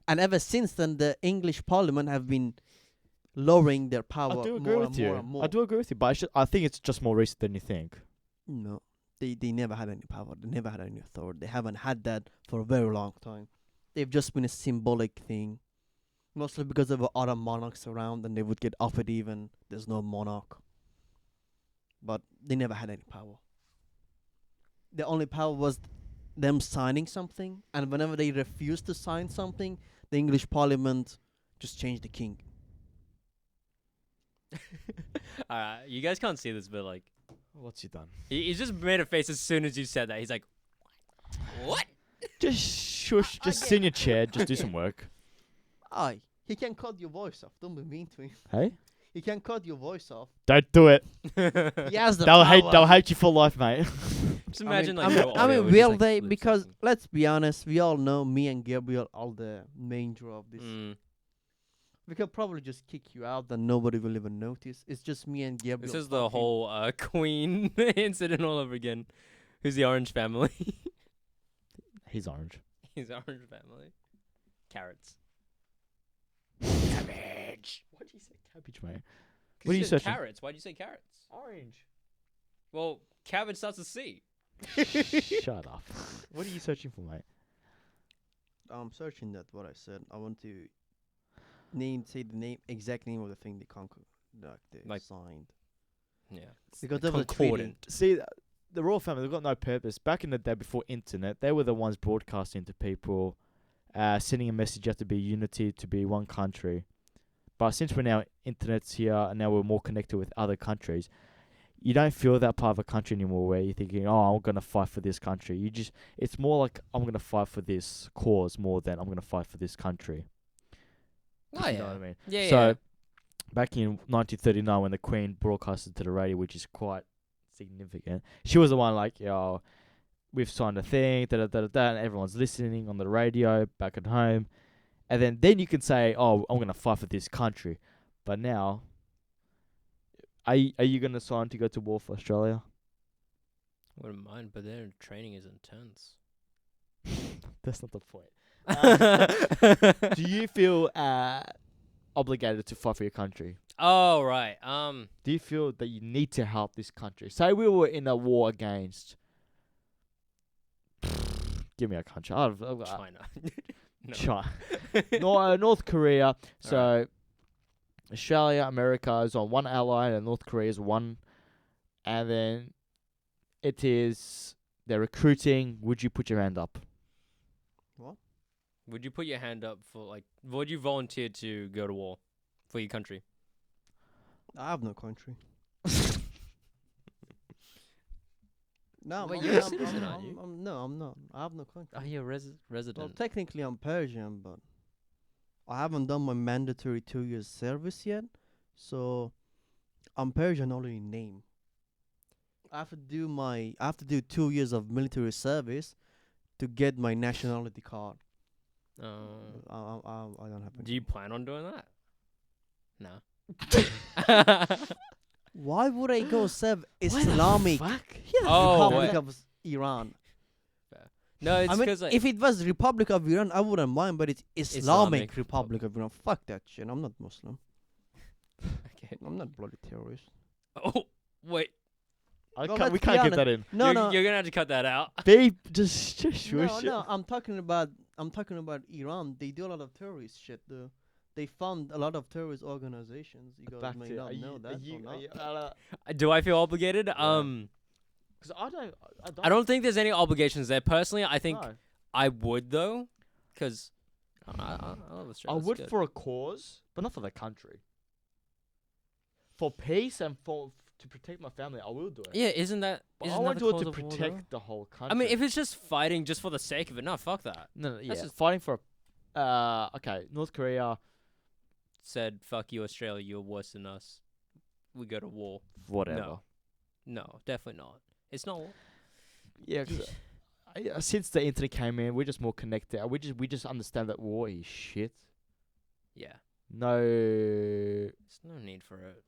And ever since then, the English parliament have been lowering their power I do agree more with and you. more and more. I do agree with you, but I think it's just more recent than you think. No, they never had any power. They never had any authority. They haven't had that for a very long time. They've just been a symbolic thing, mostly because there were other monarchs around, and they would get offered even there's no monarch. But they never had any power. The only power was them signing something, and whenever they refused to sign something, the English Parliament just changed the king. You guys can't see this, but like What's he done? he just made a face as soon as you said that. He's like, "What?" Just shush. Just sit in your chair. Just do some work. Aye, he can cut your voice off. Don't be mean to him. Hey, He can cut your voice off. don't do it. He has the They'll power. hate you for life, mate. Just imagine I like. mean, no I audio, mean, it just, will like, they? flips Because open. let's be honest, we all know me and Gabriel are the main draw of this. Mm. We could probably just kick you out, and nobody will even notice. It's just me and Gabriel. This is the talking. whole Queen incident all over again. Who's the Orange family? He's orange. He's Orange family. Carrots. Cabbage. Why do you say cabbage, mate? 'Cause What are you said searching? Carrots. Why'd you say carrots? Orange. Well, cabbage starts with C. Shut up. What are you searching for, mate? I'm searching that. What I said. I want to say the exact name of the thing they Like- signed. Yeah. Because there was a treaty. Concordant. See, the royal family, they've got no purpose. Back in the day before internet, they were the ones broadcasting to people, sending a message out to be unity, to be one country. But since we're now internet's here and now we're more connected with other countries, you don't feel that part of a country anymore where you're thinking, oh, I'm going to fight for this country. It's more like I'm going to fight for this cause more than I'm going to fight for this country. Oh, You yeah. know what I mean? Yeah, So, yeah. back in 1939 when the Queen broadcasted to the radio, which is quite significant, she was the one like, yo, we've signed a thing, and everyone's listening on the radio back at home. And then you can say, oh, I'm going to fight for this country. But now, are you going to sign to go to war for Australia? Wouldn't mind, but their training is intense. That's not the point. Do you feel obligated to fight for your country? Oh, right. Do you feel that you need to help this country? Say we were in a war against... Give me a country. China. No. China. North Korea. So Australia, America is on one ally, and North Korea is one. And then they're recruiting. Would you put your hand up? What? Would you put your hand up for like? Would you volunteer to go to war for your country? I have no country. No, Wait, I'm, you're a I'm, citizen, I'm, aren't you? no, I'm not. I have no country. Oh, you're a Well, resident. technically, I'm Persian, but I haven't done my mandatory 2 years service yet. So I'm Persian only in name. I have to do 2 years of military service to get my nationality card. I don't have. Do you plan on doing that? No. Why would I go serve Why the Islamic fuck? Oh, Republic wait. of Iran? No, it's I mean, because if it was Republic of Iran, I wouldn't mind, but it's Islamic Islamic Republic of Iran. Fuck that shit. I'm not Muslim. okay. I'm not bloody terrorist. Oh, wait. Well, We let's be can't get that honest. in. No, you're, no, you're gonna have to cut that out. Babe, just shush no, it. no. I'm talking about Iran. They do a lot of terrorist shit. Though they fund a lot of terrorist organizations. You guys Back may to not know that or not. Do I feel obligated? Because I don't think there's any obligations there. Personally, I think no. I would though, because I love Australia. I it's would good. for a cause, but not for the country. For peace and to protect my family, I will do it. Yeah, isn't that? But isn't I want that to the do it to cause of war, protect the whole though? country. I mean, if it's just fighting just for the sake of it, no, fuck that. no, yeah, just- fighting for okay, North Korea, Said, fuck you, Australia, you're worse than us. We go to war. whatever. No, definitely not. It's not war. Yeah, 'cause since the internet came in, we're just more connected. We just understand that war is shit. Yeah, No, there's no need for it.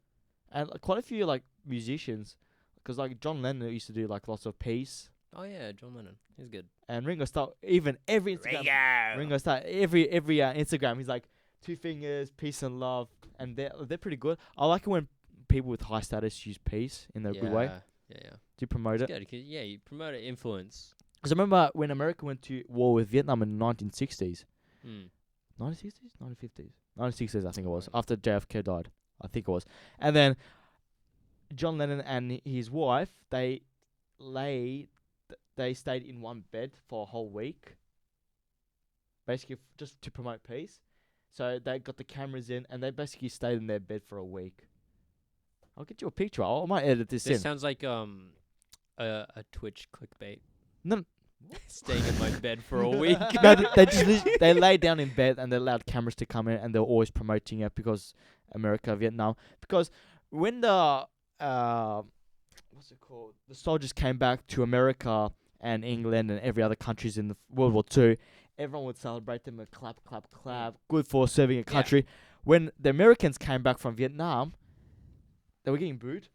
and quite a few like musicians, because like John Lennon used to do like lots of peace, Oh yeah, John Lennon, he's good. and Ringo Starr, even every Instagram, Ringo Starr, every Instagram, he's like 2 fingers, peace and love, and they're pretty good. I like it when people with high status use peace in a good way. Yeah. Do you promote It's it? good 'cause, yeah, you promote influence. Because I remember when America went to war with Vietnam in the 1960s. Mm. 1960s? 1950s? 1960s, I think it was. After JFK died. I think it was. And then John Lennon and his wife, they stayed in one bed for a whole week. Basically, just to promote peace. So they got the cameras in, and they basically stayed in their bed for a week. I'll get you a picture. I might edit this in. This sounds like a Twitch clickbait. No, Staying in my bed for a week. no, they lay down in bed and they allowed cameras to come in, and they're always promoting it because America, Vietnam. Because when the what's it called? The soldiers came back to America and England and every other countries in the World War II, everyone would celebrate them and clap, clap, clap. Good for serving a country. When the Americans came back from Vietnam, they were getting booed.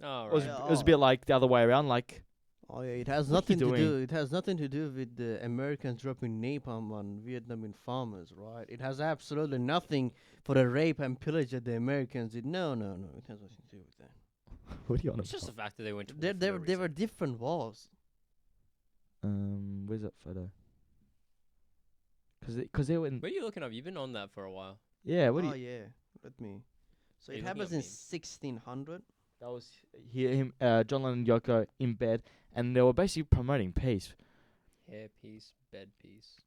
Oh, It was, right. it was a bit like the other way around. Like, Oh yeah, it has What nothing you to do. doing? It has nothing to do with the Americans dropping napalm on Vietnamese farmers, right? It has absolutely nothing for the rape and pillage that the Americans did. No. It has nothing to do with that. what are you on It's just the fact that they went to war They for they no were- they were reason. different wars. Where's that photo? Because they were in. What are you looking up? You've been on that for a while. Yeah, what do Oh you? yeah, let me. So Are it you looking happens up in memes? 1600. That was John Lennon and Yoko in bed, and they were basically promoting peace. Hair piece, bed piece.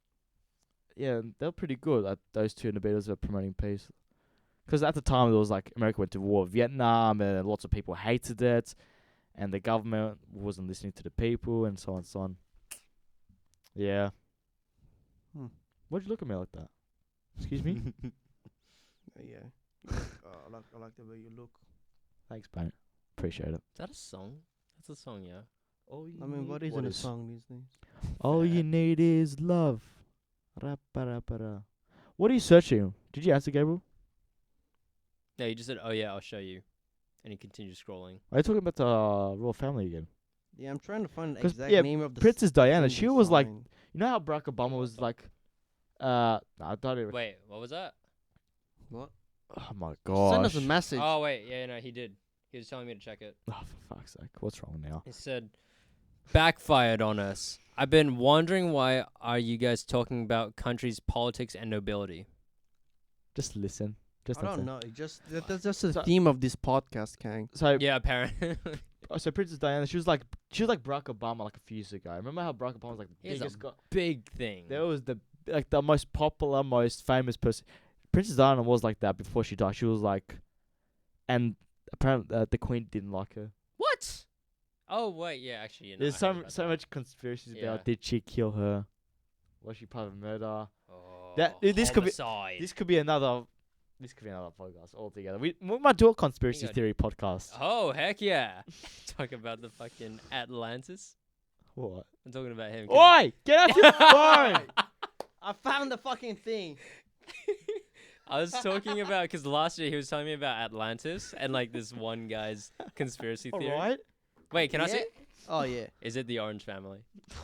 Yeah, they were pretty good at those two in the Beatles were promoting peace. Because at the time, it was like America went to war with Vietnam, and lots of people hated it, and the government wasn't listening to the people, and so on and so on. Yeah. Hmm. Why'd you look at me like that? Excuse me? Yeah. I like the way you look. Thanks, mate. Appreciate it. Is that a song? That's a song, yeah. I mean, what isn't a song these days? All you need is love. Ra-pa-ra-pa-ra. What are you searching? Did you answer, Gabriel? No, you just said, "Oh yeah, I'll show you," and you continue scrolling. Are you talking about the royal family again? Yeah, I'm trying to find the 'Cause, exact yeah, name of the Princess Diana, she single was like, sign. you know how Barack Obama was like, I thought it. Wait, what was that? What? Oh my gosh. Send us a message. Oh wait, yeah, no, he did. He was telling me to check it. Oh, for fuck's sake. What's wrong now? He said, "Backfired on us. I've been wondering why are you guys talking about countries' politics and nobility?" Just listen. Just I don't listen. know. It just that's just the So- theme of this podcast, Kang. So, Yeah, apparently. So Princess Diana, she was like Barack Obama like a few years ago. Remember how Barack Obama was like the He has a biggest guy? big thing. There was the most popular, most famous person. Princess Diana was like that before she died. She was like, and apparently the Queen didn't like her. What? Oh wait, yeah, actually, There's I heard about so that. much conspiracies Yeah. about did she kill her? Was she part of murder? Oh, this could be- homicide. This could be another podcast altogether. We might do a conspiracy got- theory podcast. Oh heck yeah! Talk about the fucking Atlantis. What? I'm talking about him. 'cause- Oi! Get off your phone! I found the fucking thing. I was talking about because last year he was telling me about Atlantis and like this one guy's conspiracy theory. Alright. Wait, can I see? Yeah? It? Oh yeah. Is it the Orange Family?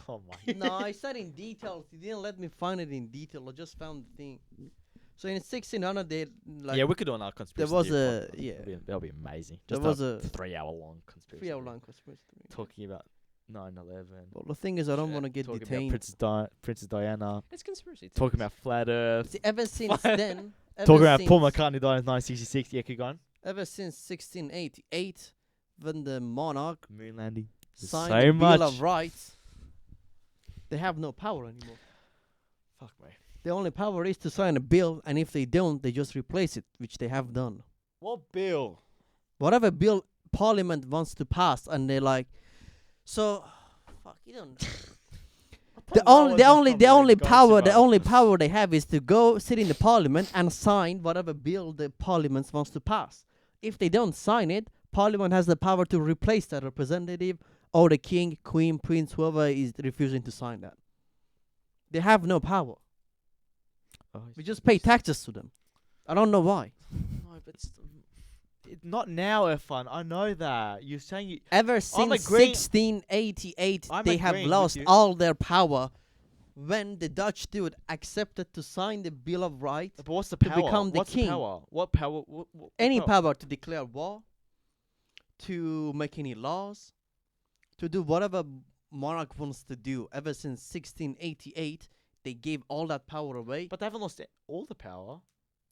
Oh my. No, I said in details. You didn't let me find it in detail. I just found the thing. So in 1600, they like Yeah, we could do another conspiracy was theory a- podcast. yeah. That'll be amazing. there Just was a a 3-hour-long conspiracy. 3-hour theory. long conspiracy theory. Talking about 9/11. Well, the thing is, I don't Shit. want to get Talking about detained. Princess Diana. It's conspiracy. Talking about flat Earth. See, ever since then, Talking ever about Paul since- McCartney died in 1966. Yeah, keep going. Ever since 1688, when the monarch Moon landing. There's signed so the much. Bill of Rights, they have no power anymore. Fuck me. The only power is to sign a bill, and if they don't, they just replace it, which they have done. What bill? Whatever bill Parliament wants to pass, and they're like, so, fuck, you don't. The only power they have is to go sit in the Parliament and sign whatever bill the Parliament wants to pass. If they don't sign it, Parliament has the power to replace that representative or the king, queen, prince, whoever is refusing to sign that. They have no power. We just pay taxes to them. I don't know why. No, but not now, Irfan. I know that. You're saying you. Ever since agreeing- 1688, I'm they have agreeing with lost you. all their power when the Dutch dude accepted to sign the Bill of Rights. But what's the To power? become the What's king. the power? What power? What Any power? power to declare war, to make any laws, to do whatever monarch wants to do. Ever since 1688, they gave all that power away. But they haven't lost all the power.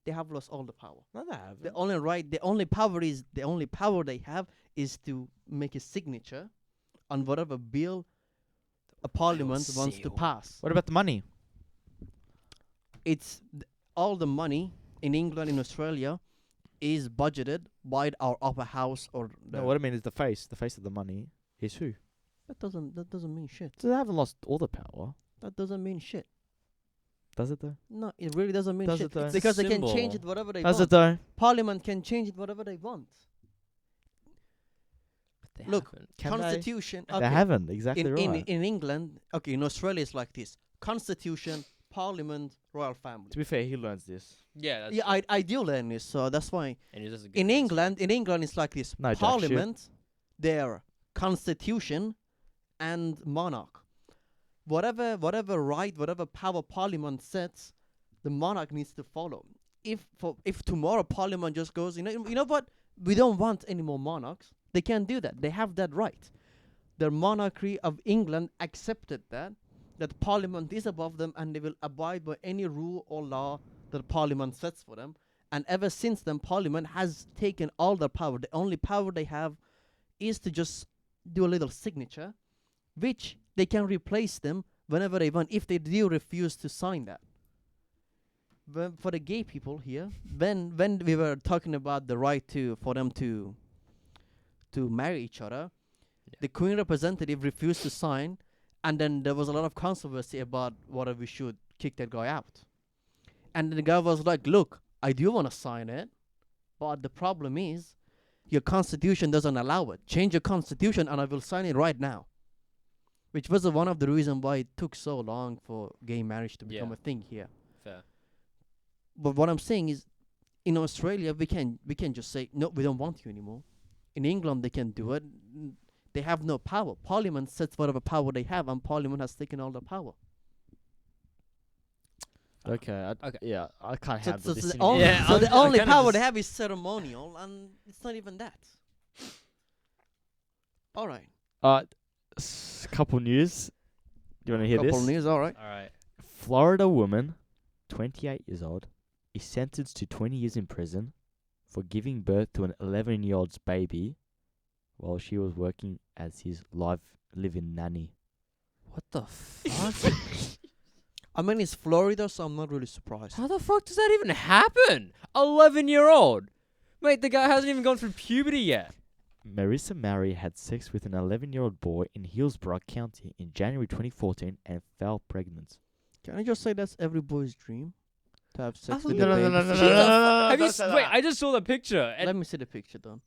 They have lost all the power. No, they haven't. The only power they have is to make a signature on whatever bill a parliament wants to seal. pass. What about the money? It's all the money in England, in Australia, is budgeted by our upper house or the No, what I mean is the face. The face of the money is who? that doesn't mean shit. So they haven't lost all the power. That doesn't mean shit. Does it though? No, it really doesn't mean Does shit. it though? It's because they can change Symbol. it whatever they Does want. it though? Parliament can change it whatever they want. They Look, haven't. Can Constitution. they? Okay. They haven't. Exactly in, right. in England, okay, in Australia it's like this: Constitution, Parliament, Royal Family. To be fair, he learns this. Yeah, that's Yeah, I do learn this, so that's why. and he's just a good In businessman. England it's like this: No, jack shit. Parliament, their Constitution, and monarch. Whatever right, whatever power Parliament sets, the monarch needs to follow. If tomorrow Parliament just goes, you know what, we don't want any more monarchs. They can't do that. They have that right. The monarchy of England accepted that Parliament is above them, and they will abide by any rule or law that Parliament sets for them. And ever since then, Parliament has taken all their power. The only power they have is to just do a little signature, which they can replace them whenever they want if they do refuse to sign that. When, for the gay people here, when we were talking about the right for them to marry each other, Yeah. the Queen representative refused to sign, and then there was a lot of controversy about whether we should kick that guy out. And the guy was like, "Look, I do want to sign it, but the problem is your constitution doesn't allow it. Change your constitution and I will sign it right now." Which was one of the reasons why it took so long for gay marriage to become Yeah. a thing here. Fair. But what I'm saying is, in Australia, we can just say, "No, we don't want you anymore." In England, they can do it. They have no power. Parliament sets whatever power they have, and Parliament has taken all the power. Okay. Okay. Yeah, I can't So, handle so this the only, anymore. Yeah, so the I only kinda power just- they have is ceremonial, and it's not even that. All right. Couple news. Do you want to hear Couple this? news. All right. All right. Florida woman, 28 years old, is sentenced to 20 years in prison for giving birth to an 11-year-old's baby while she was working as his live-in nanny. What the fuck? I mean, it's Florida, so I'm not really surprised. How the fuck does that even happen? 11-year-old. Mate, the guy hasn't even gone through puberty yet. Marissa Mary had sex with an 11-year-old boy in Hillsborough County in January 2014 and fell pregnant. Can I just say that's every boy's dream? To have sex with No, a no, baby? Have you wait, I just saw the picture. And Let me see the picture, then.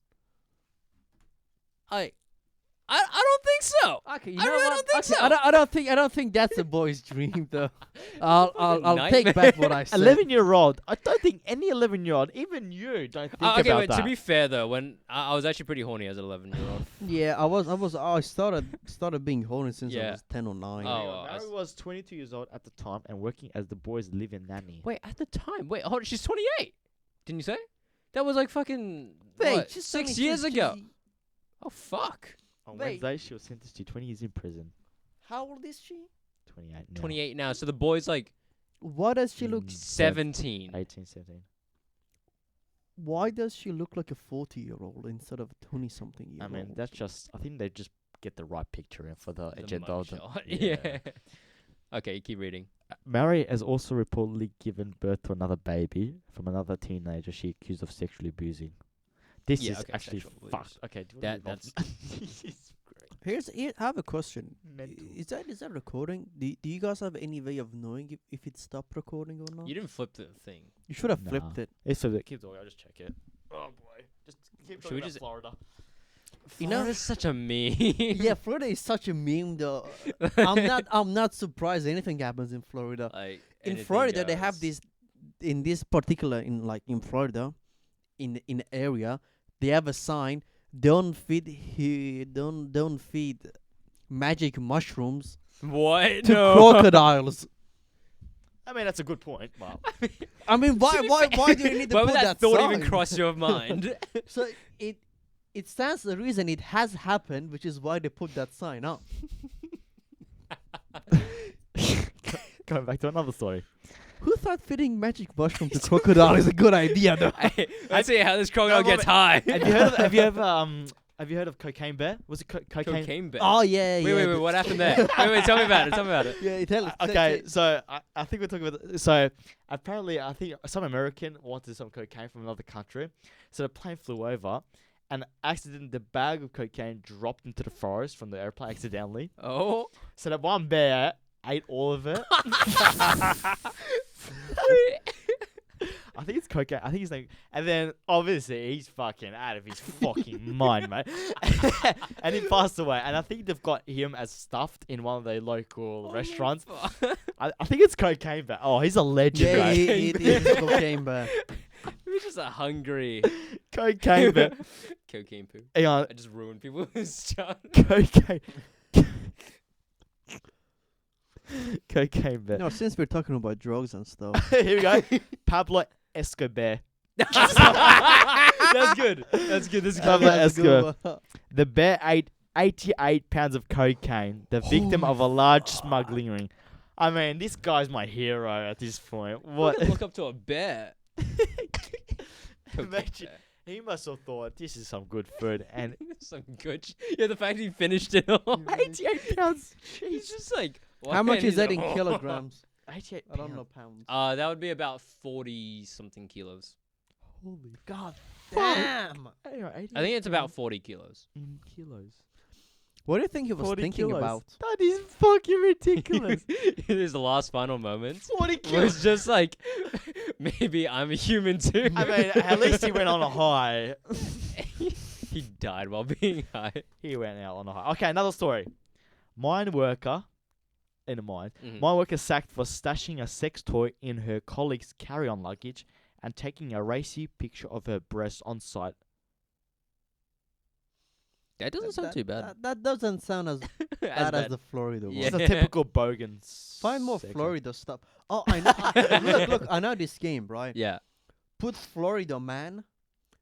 I don't think so. Okay, you I know really what? don't think Okay, so. I don't think that's a boy's dream, though. I'll take nightmare. back what I said. 11-year-old. I don't think any 11-year-old, even you, don't think Okay, about wait. that. To be fair though, when I was actually pretty horny as an 11-year-old. Yeah, I started being horny since I Yeah. was 10 or 9. Oh, well, Mary was 22 years old at the time and working as the boy's live-in nanny. Wait, at the time. Wait, hold on, she's 28. Didn't you say? That was like fucking Wait, what, she's 6 years ago. she- Oh fuck. On Wait. Wednesday, she was sentenced to 20 years in prison. How old is she? 28 now. 28 now. So the boy's like Why does she look? 17. 18, 17. Why does she look like a 40-year-old instead of a 20-something year I mean, old? that's just... I think they just get the right picture in for the The agenda. Of the, mugshot. Yeah. Okay, keep reading. Mary has also reportedly given birth to another baby from another teenager she accused of sexually abusing. This Yeah, is okay, actually sexual abuse. fucked. Okay, do you wanna That- move on? This is great. Here, I have a question. Mental. Is that recording? Do you guys have any way of knowing if it stopped recording or not? You didn't flip the thing. You should have Nah. flipped it. It's so that keep talking. I'll just check it. Oh boy, just keep Should talking we about just- Florida. You know- Florida's such a meme. Yeah, Florida is such a meme, though. I'm not surprised anything happens in Florida. Like In anything Florida, they have goes. this. In this particular, in Florida, in the area, they have a sign: don't feed magic mushrooms What? to No. crocodiles. I mean, that's a good point. Well, I mean, why do you need to Why put would that that thought sign? even cross your mind? So it stands the reason it has happened, which is why they put that sign up. going back to another story. Who thought feeding magic mushroom to crocodile is a good idea, though? Let's see how this crocodile No, gets but- high. Have you heard of Cocaine Bear? Was it cocaine? Cocaine bear. Oh yeah, Wait, wait, wait. What happened there? Wait, tell me about it. Tell me about it. Yeah, tell us. Okay, so I think we're talking about. So apparently, I think some American wanted some cocaine from another country, so the plane flew over, and accidentally the bag of cocaine dropped into the forest from the airplane accidentally. Oh. So that one bear ate all of it. I think it's cocaine. I think he's like, and then obviously he's fucking out of his fucking mind, mate. And he passed away. And I think they've got him as stuffed in one of the local restaurants. I think it's cocaine bear. Oh, he's a legend, Yeah, mate. it is cocaine bear. We're just a hungry Cocaine bear. cocaine poo. Hang on, I just ruined people's chart. cocaine. Cocaine bear. No, since we're talking about drugs and stuff. Here we go. Pablo Escobar. That's good. That's good. This is Pablo good. Escobar. The bear ate 88 pounds of cocaine, the victim of a large smuggling ring. I mean, this guy's my hero at this point. What? Look up to a bear. Cocaine Imagine- bear. He must have thought, this is some good food. And Some good. Yeah, the fact he finished it all. 88 pounds. He's just like. How much he's is that like, in kilograms? 88 I don't pounds. know pounds. That would be about 40 something kilos. Holy God fuck. damn! I think it's about 40 kilos. in kilos. What do you think he was 40 thinking kilos. about? That is fucking ridiculous. In his last final moments 40 was kilos. just like, maybe I'm a human too. I mean, at least he went on a high. He died while being high. He went out on a high. Okay, another story. Mine worker, in a mine, Mhm. mine worker sacked for stashing a sex toy in her colleague's carry-on luggage and taking a racy picture of her breast on site. That doesn't sound too bad. That doesn't sound as bad as the Florida one. Yeah. It's a typical bogan. Find more sex- Florida stuff. Oh, I know. look, I know this game, right? Yeah. Put Florida man,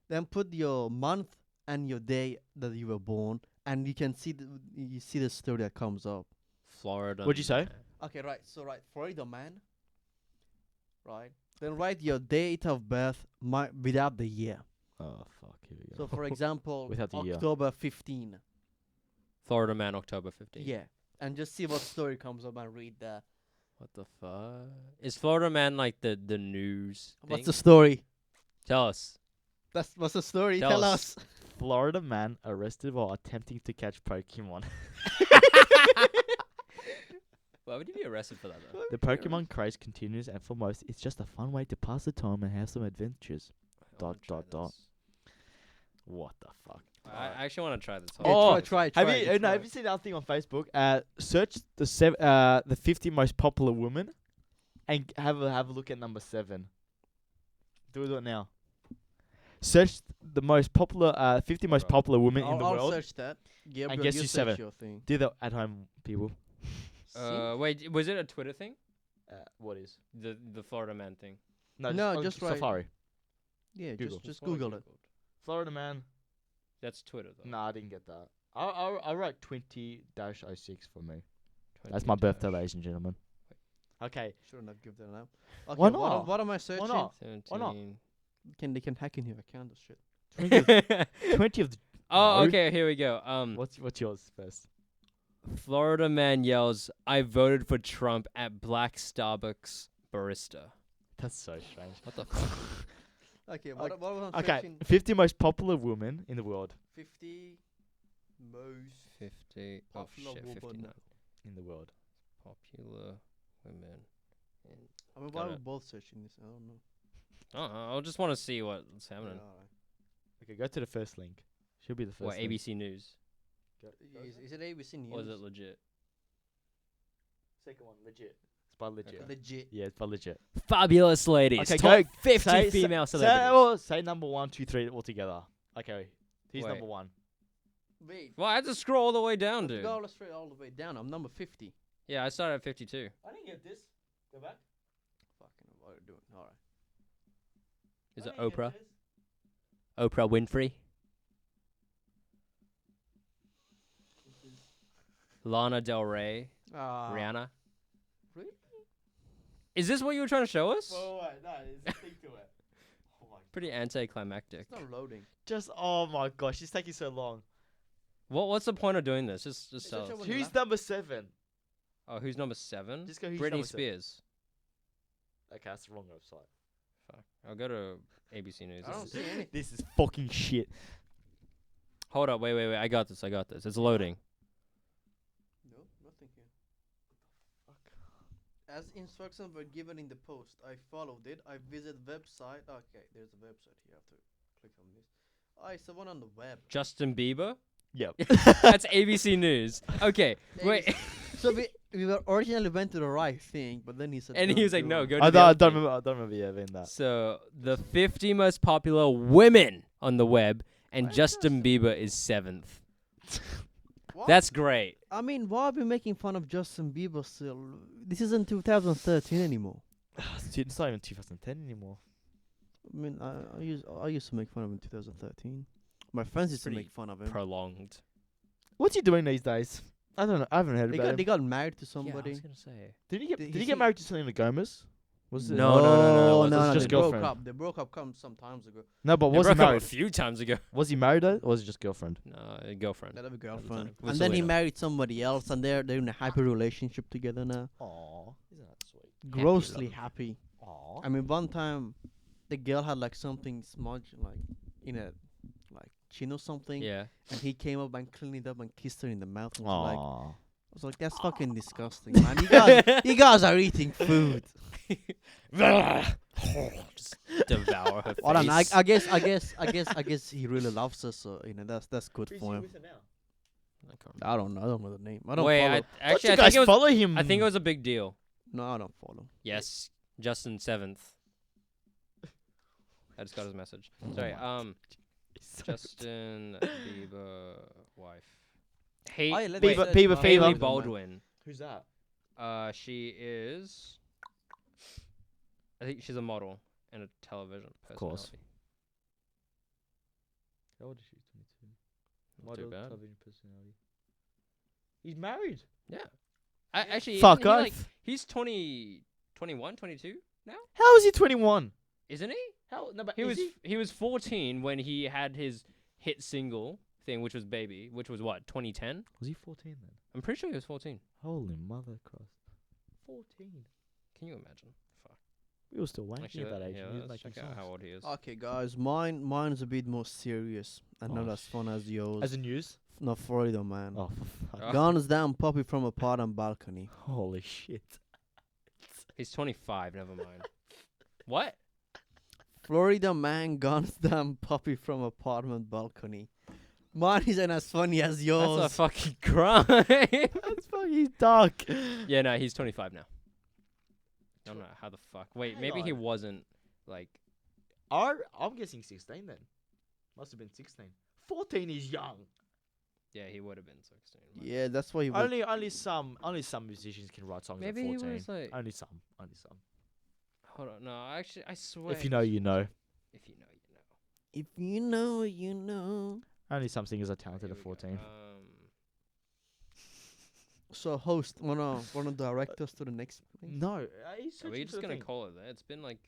then put your month and your day that you were born, and you can see the story that comes up. Florida. What'd you say? man. Okay, right. So right, Florida man. Right. Then write your date of birth without the year. Oh fuck, here we So go. for example, Without the year. October 15. Florida man, October 15th. Yeah. And just see what story comes up and read that. What the fuck? Is Florida man like the news What's thing? the story? Tell us. What's the story? Tell Tell us. us. Florida man arrested while attempting to catch Pokemon. Why would you be arrested for that though? The Pokemon craze continues, and for most, it's just a fun way to pass the time and have some adventures. I wanna Dot, try dot, dot. this. What the fuck? I actually want to try this. Yeah, Oh, try. Have it, you? No, try have it. you seen that thing on Facebook? Search the 50 most popular women, and have a look at number 7. Do it now. Search the most popular 50 most Bro. popular women in the I'll world. search that. Gabriel, guess you you search 7. your thing. Do that at home, people. Wait, was it a Twitter thing? What is? The Florida man thing. No, just write- Safari. Yeah, Google. just Google it. Florida man. That's Twitter though. No, I didn't get that. I wrote 20-06 for me. That's my birthday, ladies and gentlemen. Okay. Shouldn't have given that up. Okay, Why What, not? what am I searching? not? 17. They can hack in your account or shit. 20 of the. Oh, No. okay. Here we go. What's yours first? Florida man yells, "I voted for Trump" at black Starbucks barista. That's so strange. What the fuck? Okay, what was I Okay, searching? 50 most popular women in the world. 50 most 50. Oh popular shit, woman. 59. In the world. Popular women. I mean, Got why are we it. both searching this? I don't know. I just want to see what's Yeah, happening. alright. Okay, go to the first link. Should be the first What, link. ABC News? Is it ABC News? Or is it legit? Second one, legit. It's by legit. Okay. Legit. Yeah, it's by legit. Fabulous ladies. Okay, Top go. 50 Say- female say, celebrities. say number 1, 2, 3 all together. Okay, he's Wait. number 1. Wait. Well, I had to scroll all the way down, Let's dude. go straight all the way down. I'm number 50. Yeah, I started at 52. I didn't get this. Go back. Fucking what are you doing? Alright. Is it Oprah? Oprah Winfrey? Lana Del Rey? Rihanna? Really? Is this what you were trying to show us? Wait, no, there's a thing to it. Oh my. Pretty anticlimactic. It's not loading. Just, oh my gosh, it's taking so long. What's the point of doing this? Just It's tell such us. a- Who's number 7? Oh, who's number 7? Just go who's Britney number 7. Spears. Okay, that's the wrong website. Fuck. I'll go to ABC News. I don't This see is- anything. This is fucking shit. Hold up, wait. I got this. It's loading. No, nothing here. As instructions were given in the post, I followed it. I visited website. Okay, there's a website here. I have to click on this. Oh, it's the one on the web. Justin Bieber? Yep. That's ABC News. Okay, wait. So we were originally went to the right thing, but then he said. And he "Don't was like, do no, it." go to I the don't, other thing. I don't remember being that. So, the 50 most popular women on the web, and Why is Justin Justin- Bieber is 7th. What? That's great. I mean, why are we making fun of Justin Bieber still? This isn't 2013 anymore. Dude, it's not even 2010 anymore. I mean, I used to make fun of him in 2013. My friends used to Pretty make fun of him. Prolonged. What's he doing these days? I don't know. I haven't heard They about him. got married to Yeah, I somebody. was going to say. Did he get Did Did he he get see- married to Selena Gomez? Was it? No, no, was no, it just they broke girlfriend? up. They broke up some times ago. No, but They was he broke up married? a few times ago. Was he married though, or was it just girlfriend? No, a girlfriend. They have a the girlfriend, time. With and then he Selena. married somebody else, and they're in a happy relationship together now. Aw, isn't that sweet? Grossly love. happy. Aw. I mean, one time, the girl had like something smudged like in a like chin or something, Yeah. and he came up and cleaned it up and kissed her in the mouth. And was like, Aw. I was like, that's fucking disgusting, man. You guys are eating food. Just devour her face. I don't know. I guess he really loves her, so that's good for him. I can't I don't know. I don't know the name. I don't Wait, follow. actually, you I guys think, it was, follow him. I think it was a big deal. No, I don't follow. Yes, Justin 7th. I just got his message. Sorry, Justin Bieber wife. Hey, Oh, yeah, let's Bieber- search Bieber my- fever. Haley Baldwin. Baldwin. Who's that? She is. I think she's a model and a television personality. course. How old is she? 22. Not too bad. television personality. He's married. Yeah. Actually, Fuck isn't he, off. he's 20, 21, 22 now, How is he 21? isn't he? How? No, but He was 14 when he had his hit single thing, which was Baby, which was what, 2010? Was he 14 then? I'm pretty sure he was 14. Holy mother cross. 14. Can you imagine? Fuck. We were still wanking Actually, at that age. yeah, and he was let's making check out songs. how old he is. Okay, guys, mine's a bit more serious and not Oh, as fun as yours. As in news? No, Florida man. Oh, for fuck. Guns down puppy from apartment balcony. Holy shit. He's 25. Never mind. What? Florida man guns down puppy from apartment balcony. Mine isn't as funny as yours. That's a fucking crime. That's fucking dark. Yeah, no, he's 25 now. I don't know how the fuck. Wait, Hang maybe he on. wasn't like. I'm guessing 16 then. Must have been 16. 14 is young. Yeah, he would have been 16. man. Yeah, that's why he was. Only some musicians can write songs Maybe at he 14. was like. Only some. Hold on, no, actually, I swear. If you know, you know. If you know, you know. If you know, you know. Only some singers are Alright, talented here at we go. 14. So, host, wanna direct us to the next thing? No, Are we just gonna call it there? It's been like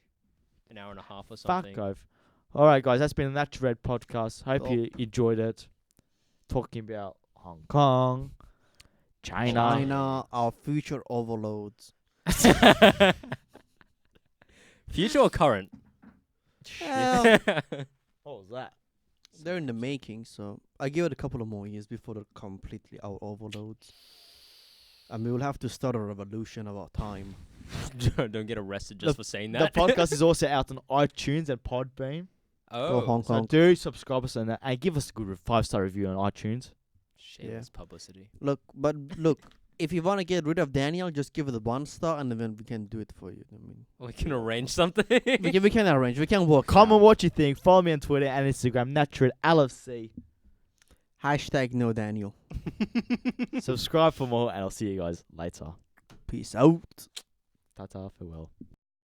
an hour and a half or Fuck something. off. Alright, guys, that's been That Red podcast. Hope Oh. you enjoyed it. Talking about Hong Kong, China. Our future overloads. Future or current? Well, What was that? they're in the making, so I give it a couple of more years before they're completely our overloads. I mean, we'll have to start a revolution about time. Don't get arrested just for saying The that. podcast is also out on iTunes and Podbean. Go Hong So Kong. do subscribe us and give us a good 5-star review on iTunes. Shameless publicity. Look, if you want to get rid of Daniel, just give it a 1 star, and then we can do it for you. I mean, We can arrange something. we can arrange. We can work. it Comment out. what you think. Follow me on Twitter and Instagram, NatureLFC. Hashtag no Daniel. Subscribe for more, and I'll see you guys later. Peace out. Ta-ta, farewell.